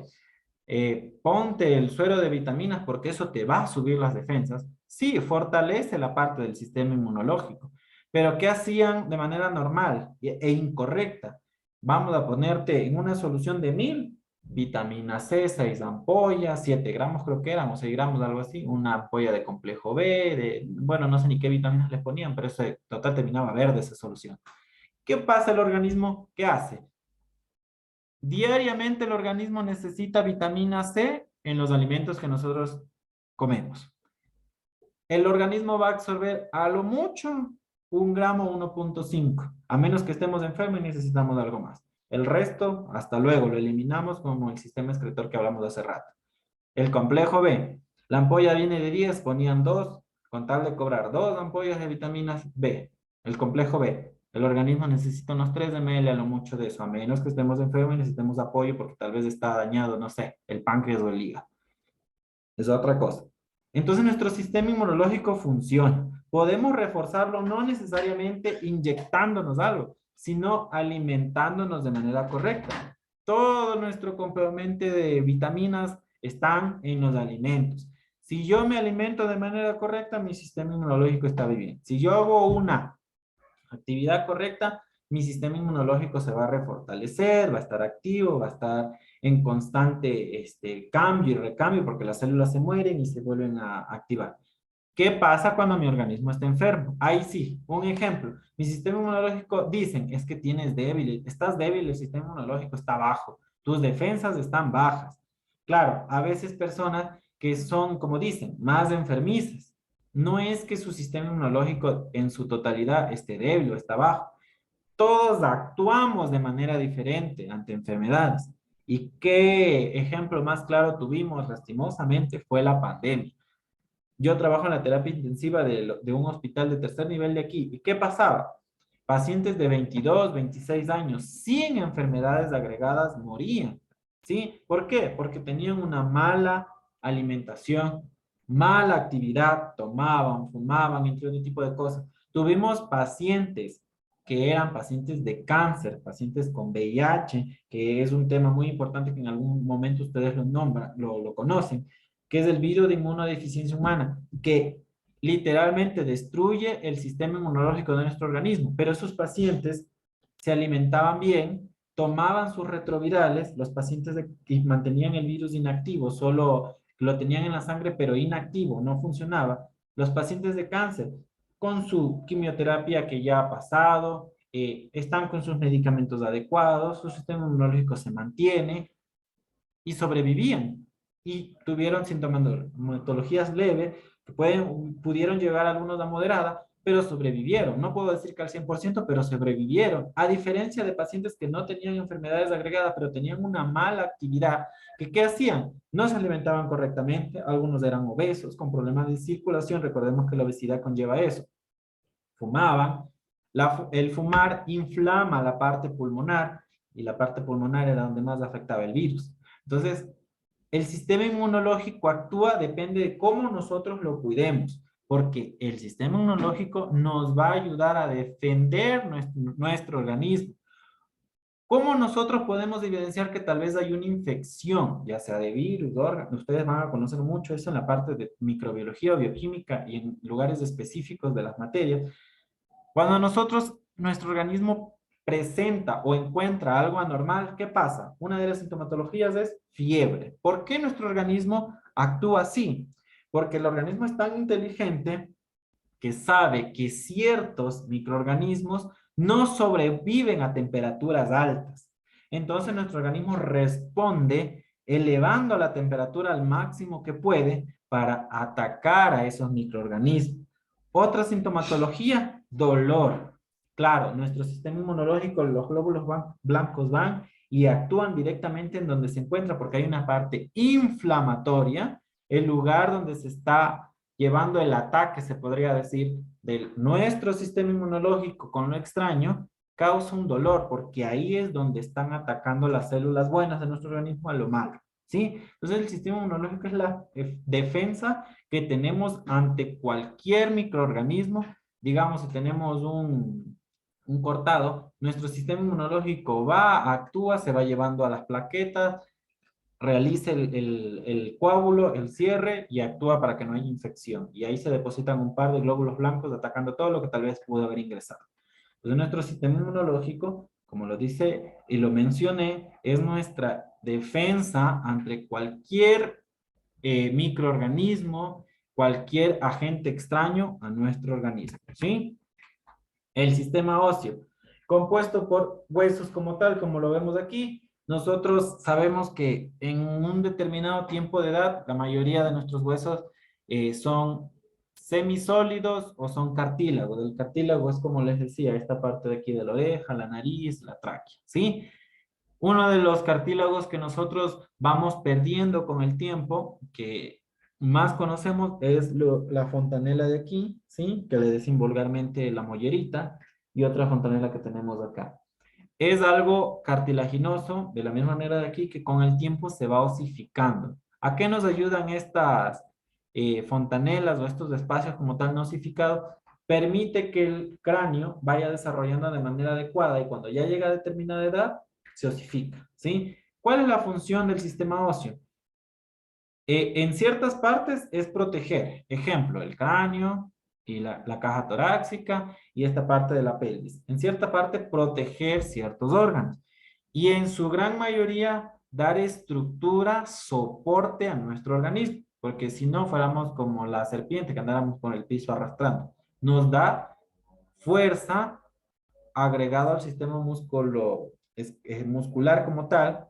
ponte el suero de vitaminas porque eso te va a subir las defensas. Sí, fortalece la parte del sistema inmunológico. Pero ¿qué hacían de manera normal e incorrecta? Vamos a ponerte en una solución de 1000, vitamina C, 6 ampollas, 7 gramos creo que eran, o 6 gramos, algo así, una ampolla de complejo B, bueno, no sé ni qué vitaminas le ponían, pero eso total terminaba verde esa solución. ¿Qué pasa el organismo? ¿Qué hace? Diariamente el organismo necesita vitamina C en los alimentos que nosotros comemos. El organismo va a absorber a lo mucho 1 gramo, 1.5, a menos que estemos enfermos y necesitamos algo más. El resto, hasta luego, lo eliminamos como el sistema excretor que hablamos hace rato. El complejo B, la ampolla viene de 10, ponían 2, con tal de cobrar 2 ampollas de vitaminas B. El complejo B, el organismo necesita unos 3 ml a lo mucho de eso, a menos que estemos enfermos y necesitemos apoyo porque tal vez está dañado, no sé, el páncreas o el hígado. Es otra cosa. Entonces nuestro sistema inmunológico funciona. Podemos reforzarlo no necesariamente inyectándonos algo, sino alimentándonos de manera correcta. Todo nuestro complemento de vitaminas están en los alimentos. Si yo me alimento de manera correcta, mi sistema inmunológico está bien. Si yo hago una actividad correcta, mi sistema inmunológico se va a refortalecer, va a estar activo, va a estar en constante cambio y recambio porque las células se mueren y se vuelven a activar. ¿Qué pasa cuando mi organismo está enfermo? Ahí sí, un ejemplo. Mi sistema inmunológico, dicen, es que tienes débil, estás débil, el sistema inmunológico está bajo, tus defensas están bajas. Claro, a veces personas que son, como dicen, más enfermizas. No es que su sistema inmunológico en su totalidad esté débil o está bajo. Todos actuamos de manera diferente ante enfermedades. ¿Y qué ejemplo más claro tuvimos lastimosamente? Fue la pandemia. Yo trabajo en la terapia intensiva de un hospital de tercer nivel de aquí. ¿Y qué pasaba? Pacientes de 22, 26 años, sin enfermedades agregadas, morían. ¿Sí? ¿Por qué? Porque tenían una mala alimentación, mala actividad, tomaban, fumaban, entre otro tipo de cosas. Tuvimos pacientes que eran pacientes de cáncer, pacientes con VIH, que es un tema muy importante que en algún momento ustedes lo nombran, lo conocen, que es el virus de inmunodeficiencia humana, que literalmente destruye el sistema inmunológico de nuestro organismo, pero esos pacientes se alimentaban bien, tomaban sus retrovirales, los pacientes que mantenían el virus inactivo, solo lo tenían en la sangre, pero inactivo, no funcionaba. Los pacientes de cáncer, con su quimioterapia que ya ha pasado, están con sus medicamentos adecuados, su sistema inmunológico se mantiene y sobrevivían y tuvieron sintomatologías leves que pudieron llegar a algunos a moderada, pero sobrevivieron. No puedo decir que al 100%, pero sobrevivieron. A diferencia de pacientes que no tenían enfermedades agregadas, pero tenían una mala actividad, que ¿qué hacían? No se alimentaban correctamente, algunos eran obesos, con problemas de circulación, recordemos que la obesidad conlleva eso. Fumaban, el fumar inflama la parte pulmonar, y la parte pulmonar era donde más afectaba el virus. Entonces, el sistema inmunológico actúa, depende de cómo nosotros lo cuidemos, porque el sistema inmunológico nos va a ayudar a defender nuestro organismo. ¿Cómo nosotros podemos evidenciar que tal vez hay una infección, ya sea de virus, de órganos? Ustedes van a conocer mucho eso en la parte de microbiología o bioquímica y en lugares específicos de las materias. Cuando nuestro organismo presenta o encuentra algo anormal, ¿qué pasa? Una de las sintomatologías es fiebre. ¿Por qué nuestro organismo actúa así? Porque el organismo es tan inteligente que sabe que ciertos microorganismos no sobreviven a temperaturas altas. Entonces nuestro organismo responde elevando la temperatura al máximo que puede para atacar a esos microorganismos. Otra sintomatología, dolor. Claro, nuestro sistema inmunológico, los glóbulos blancos van y actúan directamente en donde se encuentra porque hay una parte inflamatoria, el lugar donde se está llevando el ataque, se podría decir, de nuestro sistema inmunológico con lo extraño, causa un dolor porque ahí es donde están atacando las células buenas de nuestro organismo a lo malo. ¿Sí? Entonces el sistema inmunológico es la defensa que tenemos ante cualquier microorganismo. Digamos, si tenemos un cortado, nuestro sistema inmunológico actúa, se va llevando a las plaquetas, realiza el coágulo, el cierre y actúa para que no haya infección. Y ahí se depositan un par de glóbulos blancos atacando todo lo que tal vez pudo haber ingresado. Entonces nuestro sistema inmunológico, como lo dice y lo mencioné, es nuestra defensa ante cualquier microorganismo, cualquier agente extraño a nuestro organismo, ¿sí? El sistema óseo, compuesto por huesos como tal, como lo vemos aquí. Nosotros sabemos que en un determinado tiempo de edad, la mayoría de nuestros huesos son semisólidos o son cartílagos. El cartílago es, como les decía, esta parte de aquí de la oreja, la nariz, la tráquea, ¿sí? Uno de los cartílagos que nosotros vamos perdiendo con el tiempo, que más conocemos, es la fontanela de aquí, ¿sí? Que le decimos vulgarmente la mollerita, y otra fontanela que tenemos acá. Es algo cartilaginoso, de la misma manera de aquí, que con el tiempo se va osificando. ¿A qué nos ayudan estas fontanelas o estos espacios como tal no osificados? Permite que el cráneo vaya desarrollando de manera adecuada y cuando ya llega a determinada edad, se osifica, ¿sí? ¿Cuál es la función del sistema óseo? En ciertas partes es proteger. Ejemplo, el cráneo, y la caja torácica y esta parte de la pelvis. En cierta parte, proteger ciertos órganos. Y en su gran mayoría, dar estructura, soporte a nuestro organismo. Porque si no, fuéramos como la serpiente que andáramos por el piso arrastrando. Nos da fuerza agregado al sistema muscular como tal,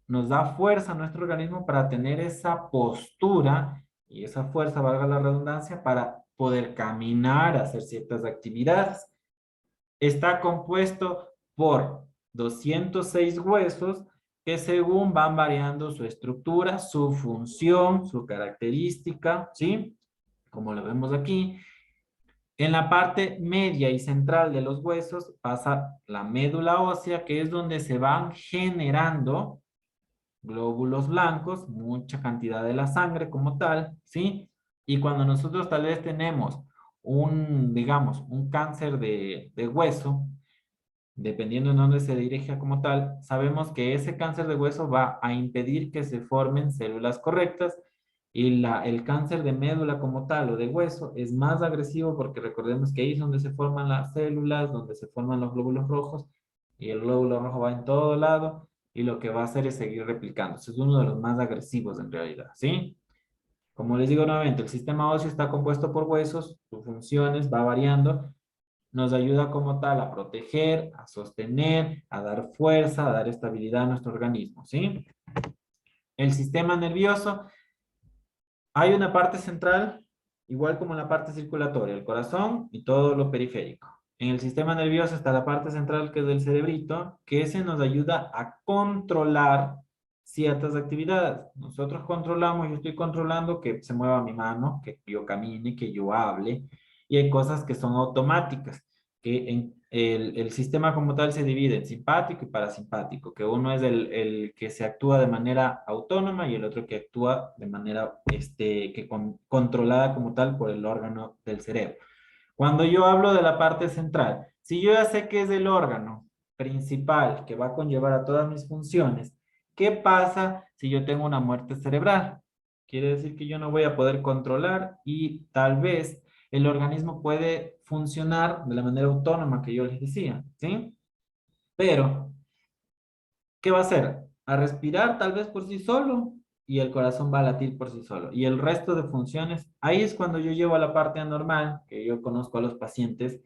nos da fuerza a nuestro organismo para tener esa postura y esa fuerza, valga la redundancia, para poder caminar, hacer ciertas actividades. Está compuesto por 206 huesos que según van variando su estructura, su función, su característica, ¿sí? Como lo vemos aquí. En la parte media y central de los huesos pasa la médula ósea, que es donde se van generando glóbulos blancos, mucha cantidad de la sangre como tal, ¿sí? Y cuando nosotros tal vez tenemos digamos, un cáncer de hueso, dependiendo de dónde se dirija como tal, sabemos que ese cáncer de hueso va a impedir que se formen células correctas y el cáncer de médula como tal o de hueso es más agresivo porque recordemos que ahí es donde se forman las células, donde se forman los glóbulos rojos y el glóbulo rojo va en todo lado y lo que va a hacer es seguir replicándose. Es uno de los más agresivos en realidad, ¿sí? Como les digo nuevamente, el sistema óseo está compuesto por huesos, sus funciones va variando, nos ayuda como tal a proteger, a sostener, a dar fuerza, a dar estabilidad a nuestro organismo, ¿sí? El sistema nervioso, hay una parte central, igual como la parte circulatoria, el corazón y todo lo periférico. En el sistema nervioso está la parte central que es del cerebrito, que ese nos ayuda a controlar ciertas actividades. Nosotros controlamos, yo estoy controlando que se mueva mi mano, que yo camine, que yo hable, y hay cosas que son automáticas, que el sistema como tal se divide en simpático y parasimpático, que uno es el que se actúa de manera autónoma y el otro que actúa de manera controlada como tal por el órgano del cerebro. Cuando yo hablo de la parte central, si yo ya sé que es el órgano principal que va a conllevar a todas mis funciones, ¿qué pasa si yo tengo una muerte cerebral? Quiere decir que yo no voy a poder controlar y tal vez el organismo puede funcionar de la manera autónoma que yo les decía, ¿sí? Pero, ¿qué va a hacer? A respirar tal vez por sí solo y el corazón va a latir por sí solo. Y el resto de funciones, ahí es cuando yo llevo a la parte anormal, que yo conozco a los pacientes,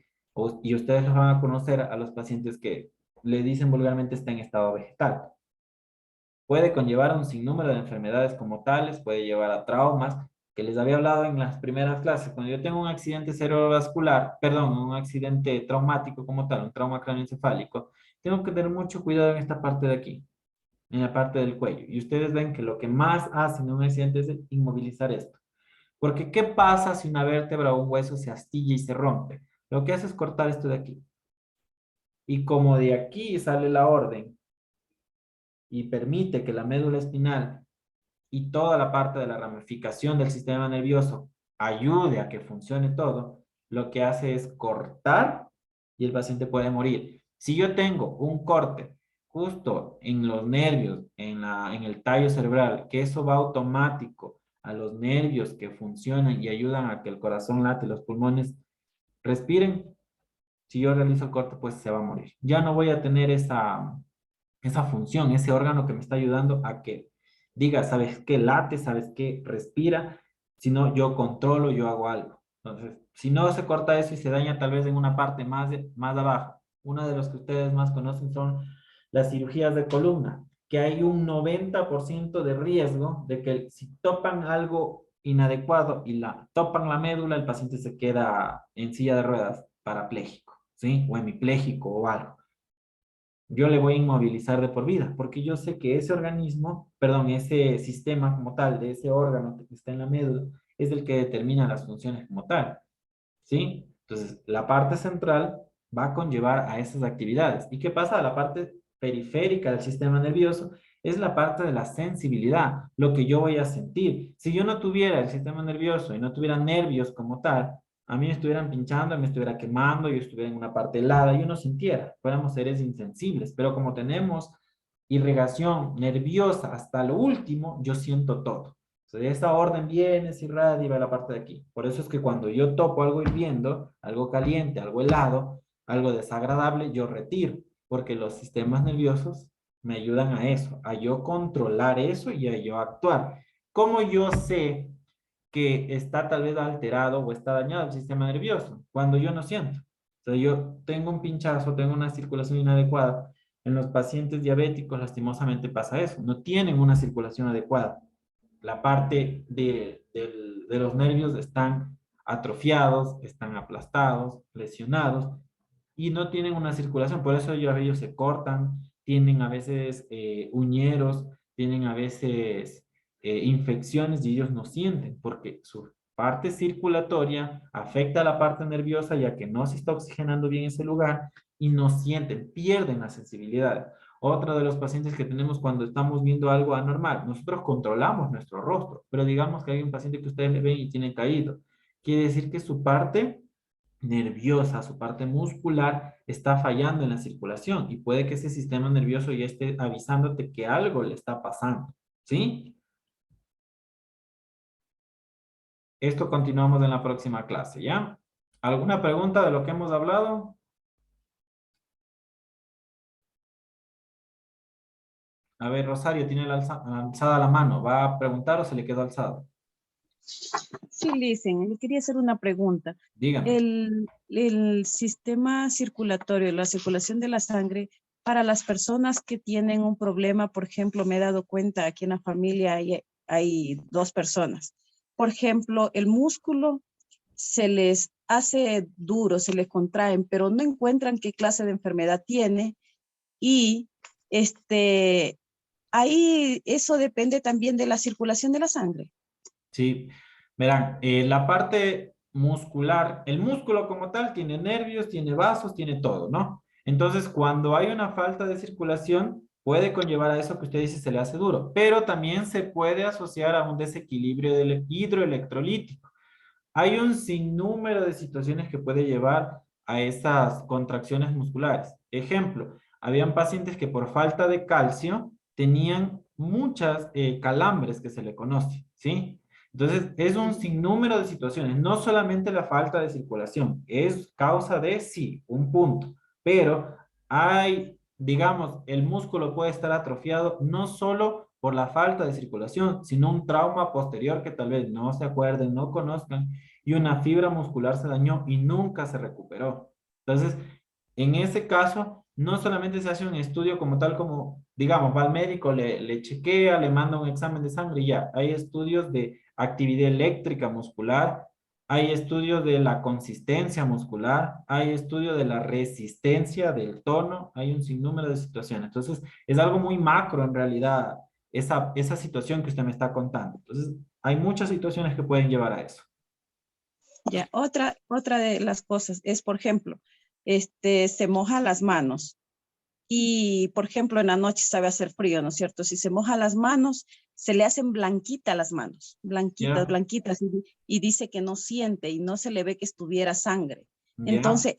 y ustedes los van a conocer a los pacientes que le dicen vulgarmente está en estado vegetal. Puede conllevar a un sinnúmero de enfermedades como tales, puede llevar a traumas, que les había hablado en las primeras clases. Cuando yo tengo un accidente cerebrovascular, perdón, un accidente traumático como tal, un trauma craneoencefálico, tengo que tener mucho cuidado en esta parte de aquí, en la parte del cuello. Y ustedes ven que lo que más hacen en un accidente es inmovilizar esto. Porque, ¿qué pasa si una vértebra o un hueso se astilla y se rompe? Lo que hace es cortar esto de aquí. Y como de aquí sale la orden y permite que la médula espinal y toda la parte de la ramificación del sistema nervioso ayude a que funcione todo, lo que hace es cortar y el paciente puede morir. Si yo tengo un corte justo en los nervios, en el tallo cerebral, que eso va automático a los nervios que funcionan y ayudan a que el corazón late y los pulmones respiren, si yo realizo el corte, pues se va a morir. Ya no voy a tener esa función, ese órgano que me está ayudando a que diga, ¿sabes qué? Late, ¿sabes qué? Respira, sino yo controlo, yo hago algo. Entonces, si no se corta eso y se daña tal vez en una parte más abajo, una de los que ustedes más conocen son las cirugías de columna, que hay un 90% de riesgo de que si topan algo inadecuado y topan la médula, el paciente se queda en silla de ruedas parapléjico, ¿sí? O hemipléjico o algo. Yo le voy a inmovilizar de por vida, porque yo sé que ese organismo, perdón, ese sistema como tal, de ese órgano que está en la médula, es el que determina las funciones como tal, ¿sí? Entonces, la parte central va a conllevar a esas actividades. ¿Y qué pasa? La parte periférica del sistema nervioso es la parte de la sensibilidad, lo que yo voy a sentir. Si yo no tuviera el sistema nervioso y no tuviera nervios como tal, a mí me estuvieran pinchando, me estuviera quemando, yo estuviera en una parte helada, yo no sintiera, fuéramos seres insensibles, pero como tenemos irrigación nerviosa hasta lo último, yo siento todo. Entonces, esa orden viene, se irradia y va a la parte de aquí. Por eso es que cuando yo topo algo hirviendo, algo caliente, algo helado, algo desagradable, yo retiro, porque los sistemas nerviosos me ayudan a eso, a yo controlar eso y a yo actuar. ¿Cómo yo sé que está tal vez alterado o está dañado el sistema nervioso? Cuando yo no siento. O sea, yo tengo un pinchazo, tengo una circulación inadecuada. En los pacientes diabéticos, lastimosamente pasa eso, no tienen una circulación adecuada. La parte de los nervios están atrofiados, están aplastados, lesionados y no tienen una circulación. Por eso ellos se cortan, tienen a veces uñeros, tienen a veces infecciones y ellos no sienten porque su parte circulatoria afecta a la parte nerviosa ya que no se está oxigenando bien ese lugar y no sienten, pierden la sensibilidad. Otro de los pacientes que tenemos cuando estamos viendo algo anormal, nosotros controlamos nuestro rostro, pero digamos que hay un paciente que ustedes le ven y tiene caído. Quiere decir que su parte nerviosa, su parte muscular está fallando en la circulación y puede que ese sistema nervioso ya esté avisándote que algo le está pasando, ¿sí? Esto continuamos en la próxima clase, ¿ya? ¿Alguna pregunta de lo que hemos hablado? A ver, Rosario tiene alzada la mano. ¿Va a preguntar o se le quedó alzado? Sí, Licen, le quería hacer una pregunta. Dígame. El sistema circulatorio, la circulación de la sangre, para las personas que tienen un problema, por ejemplo, me he dado cuenta aquí en la familia hay dos personas. Por ejemplo, el músculo se les hace duro, se les contraen, pero no encuentran qué clase de enfermedad tiene y ahí eso depende también de la circulación de la sangre. Sí, verán, la parte muscular, el músculo como tal tiene nervios, tiene vasos, tiene todo, ¿no? Entonces, cuando hay una falta de circulación, puede conllevar a eso que usted dice se le hace duro, pero también se puede asociar a un desequilibrio del hidroelectrolítico. Hay un sinnúmero de situaciones que puede llevar a esas contracciones musculares. Ejemplo, habían pacientes que por falta de calcio tenían muchas calambres que se le conoce, ¿sí? Entonces, es un sinnúmero de situaciones, no solamente la falta de circulación, es causa de sí, un punto, pero hay, digamos, el músculo puede estar atrofiado no solo por la falta de circulación, sino un trauma posterior que tal vez no se acuerden, no conozcan, y una fibra muscular se dañó y nunca se recuperó. Entonces, en ese caso, no solamente se hace un estudio como tal, como, digamos, va al médico, le chequea, le manda un examen de sangre y ya. Hay estudios de actividad eléctrica muscular, hay estudios de la consistencia muscular, hay estudios de la resistencia del tono, hay un sinnúmero de situaciones. Entonces, es algo muy macro en realidad, esa situación que usted me está contando. Entonces, hay muchas situaciones que pueden llevar a eso. Ya, otra de las cosas es, por ejemplo, se moja las manos y, por ejemplo, en la noche sabe hacer frío, ¿no es cierto? Si se moja las manos, se le hacen blanquitas las manos, blanquitas, Ya. blanquitas, y dice que no siente y no se le ve que estuviera sangre. Ya. Entonces,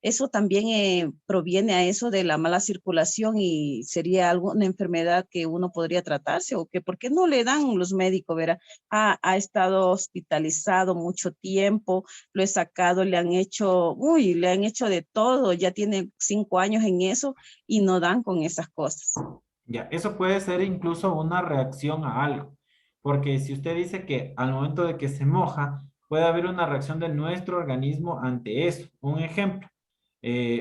eso también proviene a eso de la mala circulación y sería alguna enfermedad que uno podría tratarse o que, ¿por qué no le dan los médicos? Verá, ha estado hospitalizado mucho tiempo, lo he sacado, le han hecho de todo, ya tiene 5 años en eso y no dan con esas cosas. Ya, eso puede ser incluso una reacción a algo, porque si usted dice que al momento de que se moja, puede haber una reacción de nuestro organismo ante eso. Un ejemplo,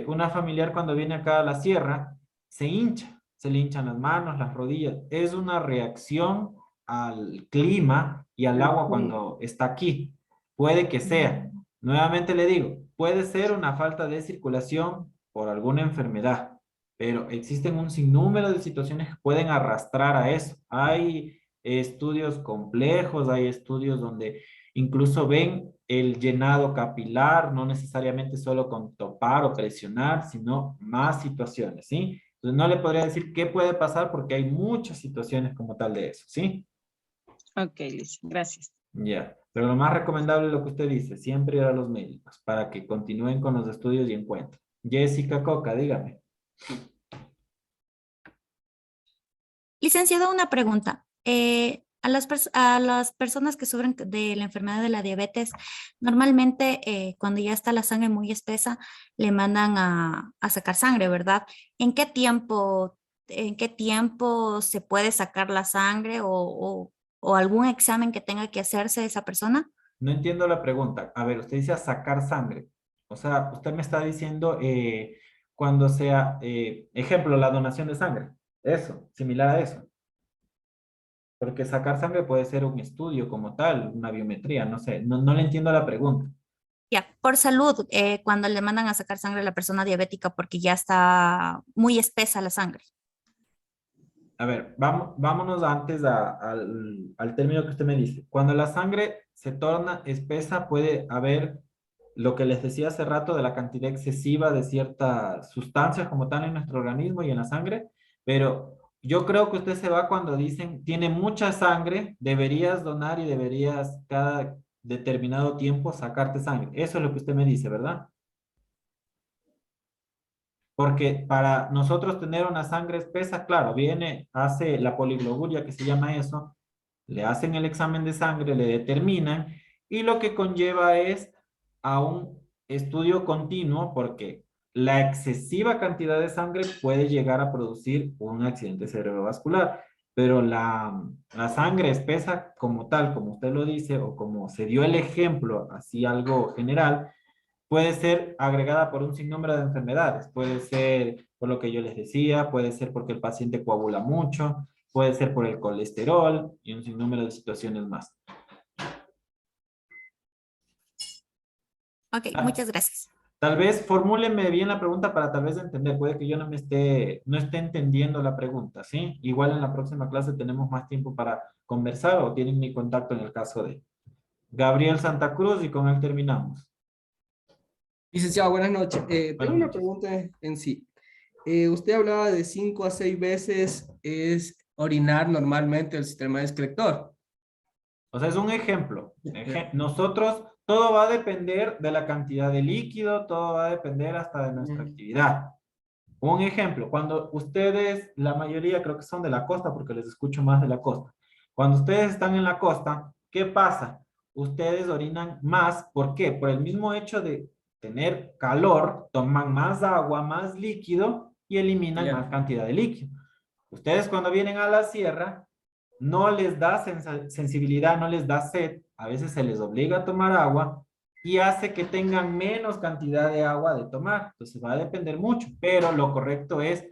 una familiar cuando viene acá a la sierra, se hincha, se le hinchan las manos, las rodillas. Es una reacción al clima y al agua cuando está aquí. Puede que sea, nuevamente le digo, puede ser una falta de circulación por alguna enfermedad, pero existen un sinnúmero de situaciones que pueden arrastrar a eso. Hay estudios complejos, hay estudios donde incluso ven el llenado capilar, no necesariamente solo con topar o presionar, sino más situaciones, ¿sí? Entonces no le podría decir qué puede pasar porque hay muchas situaciones como tal de eso, ¿sí? Ok, Liz, gracias. Ya, pero lo más recomendable es lo que usted dice, siempre ir a los médicos para que continúen con los estudios y encuentren. Jessica Coca, dígame. Licenciado, una pregunta. a las personas que sufren de la enfermedad de la diabetes, normalmente cuando ya está la sangre muy espesa, le mandan a sacar sangre, ¿verdad? En qué tiempo se puede sacar la sangre o algún examen que tenga que hacerse esa persona? No entiendo la pregunta. A ver, usted dice a sacar sangre. O sea, usted me está diciendo cuando sea, ejemplo, la donación de sangre. Eso, similar a eso. Porque sacar sangre puede ser un estudio como tal, una biometría, no sé. No le entiendo la pregunta. Ya, por salud, cuando le mandan a sacar sangre a la persona diabética porque ya está muy espesa la sangre. A ver, vámonos antes al término que usted me dice. Cuando la sangre se torna espesa, puede haber lo que les decía hace rato de la cantidad excesiva de ciertas sustancias como tal en nuestro organismo y en la sangre, pero yo creo que usted se va cuando dicen, tiene mucha sangre, deberías donar y deberías cada determinado tiempo sacarte sangre. Eso es lo que usted me dice, ¿verdad? Porque para nosotros tener una sangre espesa, claro, hace la poligloburia, que se llama eso, le hacen el examen de sangre, le determinan, y lo que conlleva es a un estudio continuo, porque la excesiva cantidad de sangre puede llegar a producir un accidente cerebrovascular, pero la sangre espesa como tal, como usted lo dice, o como se dio el ejemplo, así algo general, puede ser agregada por un sinnúmero de enfermedades. Puede ser por lo que yo les decía, puede ser porque el paciente coagula mucho, puede ser por el colesterol y un sinnúmero de situaciones más. Ok, muchas gracias. Tal vez formúleme bien la pregunta para tal vez entender. Puede que yo no esté entendiendo la pregunta, ¿sí? Igual en la próxima clase tenemos más tiempo para conversar o tienen mi contacto en el caso de Gabriel Santa Cruz y con él terminamos. Licenciado, buenas noches. Tengo Buenas una noches. pregunta en sí. Usted hablaba de 5 a 6 veces es orinar normalmente el sistema excretor. O sea, es un ejemplo. Nosotros, todo va a depender de la cantidad de líquido, todo va a depender hasta de nuestra actividad. Un ejemplo, cuando ustedes, la mayoría creo que son de la costa, porque les escucho más de la costa. Cuando ustedes están en la costa, ¿qué pasa? Ustedes orinan más, ¿por qué? Por el mismo hecho de tener calor, toman más agua, más líquido y eliminan más cantidad de líquido. Ustedes cuando vienen a la sierra, no les da sensibilidad, no les da sed, a veces se les obliga a tomar agua y hace que tengan menos cantidad de agua de tomar. Entonces va a depender mucho, pero lo correcto es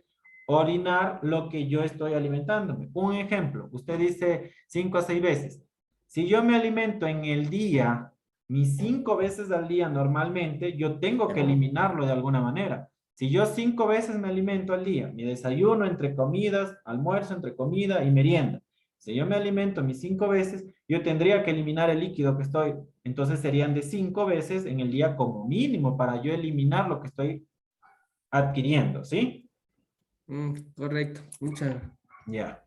orinar lo que yo estoy alimentándome. Un ejemplo, usted dice 5 a 6 veces. Si yo me alimento en el día, mis 5 veces al día normalmente, yo tengo que eliminarlo de alguna manera. Si yo 5 veces me alimento al día, mi desayuno entre comidas, almuerzo entre comida y merienda. Si yo me alimento mis 5 veces, yo tendría que eliminar el líquido que estoy. Entonces serían de 5 veces en el día como mínimo para yo eliminar lo que estoy adquiriendo, ¿sí? Correcto. Muchas. Ya.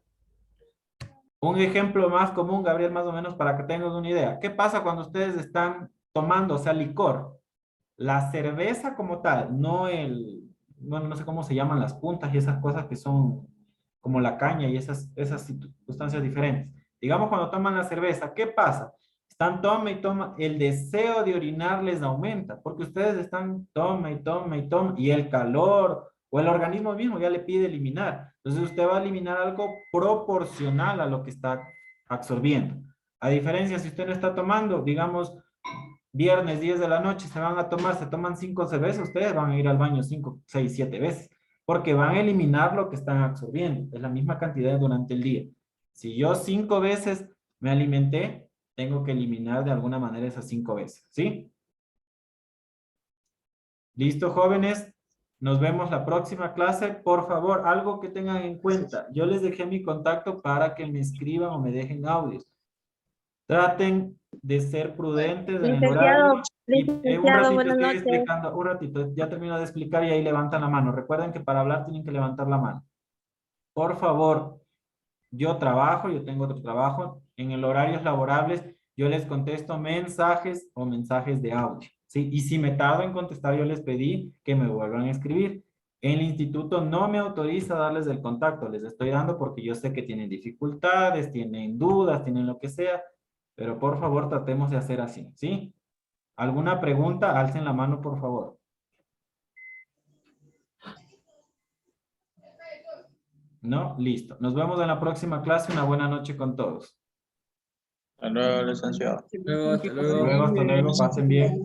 Un ejemplo más común, Gabriel, más o menos para que tengan una idea. ¿Qué pasa cuando ustedes están tomando, o sea, licor? La cerveza como tal, bueno, no sé cómo se llaman las puntas y esas cosas que son como la caña y esas sustancias diferentes. Digamos, cuando toman la cerveza, ¿qué pasa? Están toma y toma, el deseo de orinar les aumenta, porque ustedes están toma y toma y toma, y el calor o el organismo mismo ya le pide eliminar. Entonces usted va a eliminar algo proporcional a lo que está absorbiendo. A diferencia, si usted no está tomando, digamos, viernes 10 de la noche se toman 5 cervezas, ustedes van a ir al baño 5, 6, 7 veces, porque van a eliminar lo que están absorbiendo, es la misma cantidad durante el día. Si yo 5 veces me alimenté, tengo que eliminar de alguna manera esas 5 veces, ¿sí? ¿Listo, jóvenes? Nos vemos la próxima clase. Por favor, algo que tengan en cuenta. Yo les dejé mi contacto para que me escriban o me dejen audios. Traten de ser prudentes en el horario. Y un ratito estoy explicando, un ratito, ya termino de explicar y ahí levantan la mano. Recuerden que para hablar tienen que levantar la mano. Por favor, yo tengo otro trabajo. En el horarios laborables, yo les contesto mensajes o mensajes de audio, ¿sí? Y si me tardo en contestar, yo les pedí que me vuelvan a escribir. El instituto no me autoriza a darles el contacto, les estoy dando porque yo sé que tienen dificultades, tienen dudas, tienen lo que sea, pero por favor tratemos de hacer así, ¿sí? ¿Alguna pregunta? Alcen la mano, por favor. ¿No? Listo. Nos vemos en la próxima clase. Una buena noche con todos. Hasta luego, licenciado. Luego, hasta luego. Luego, hasta luego. Pasen bien.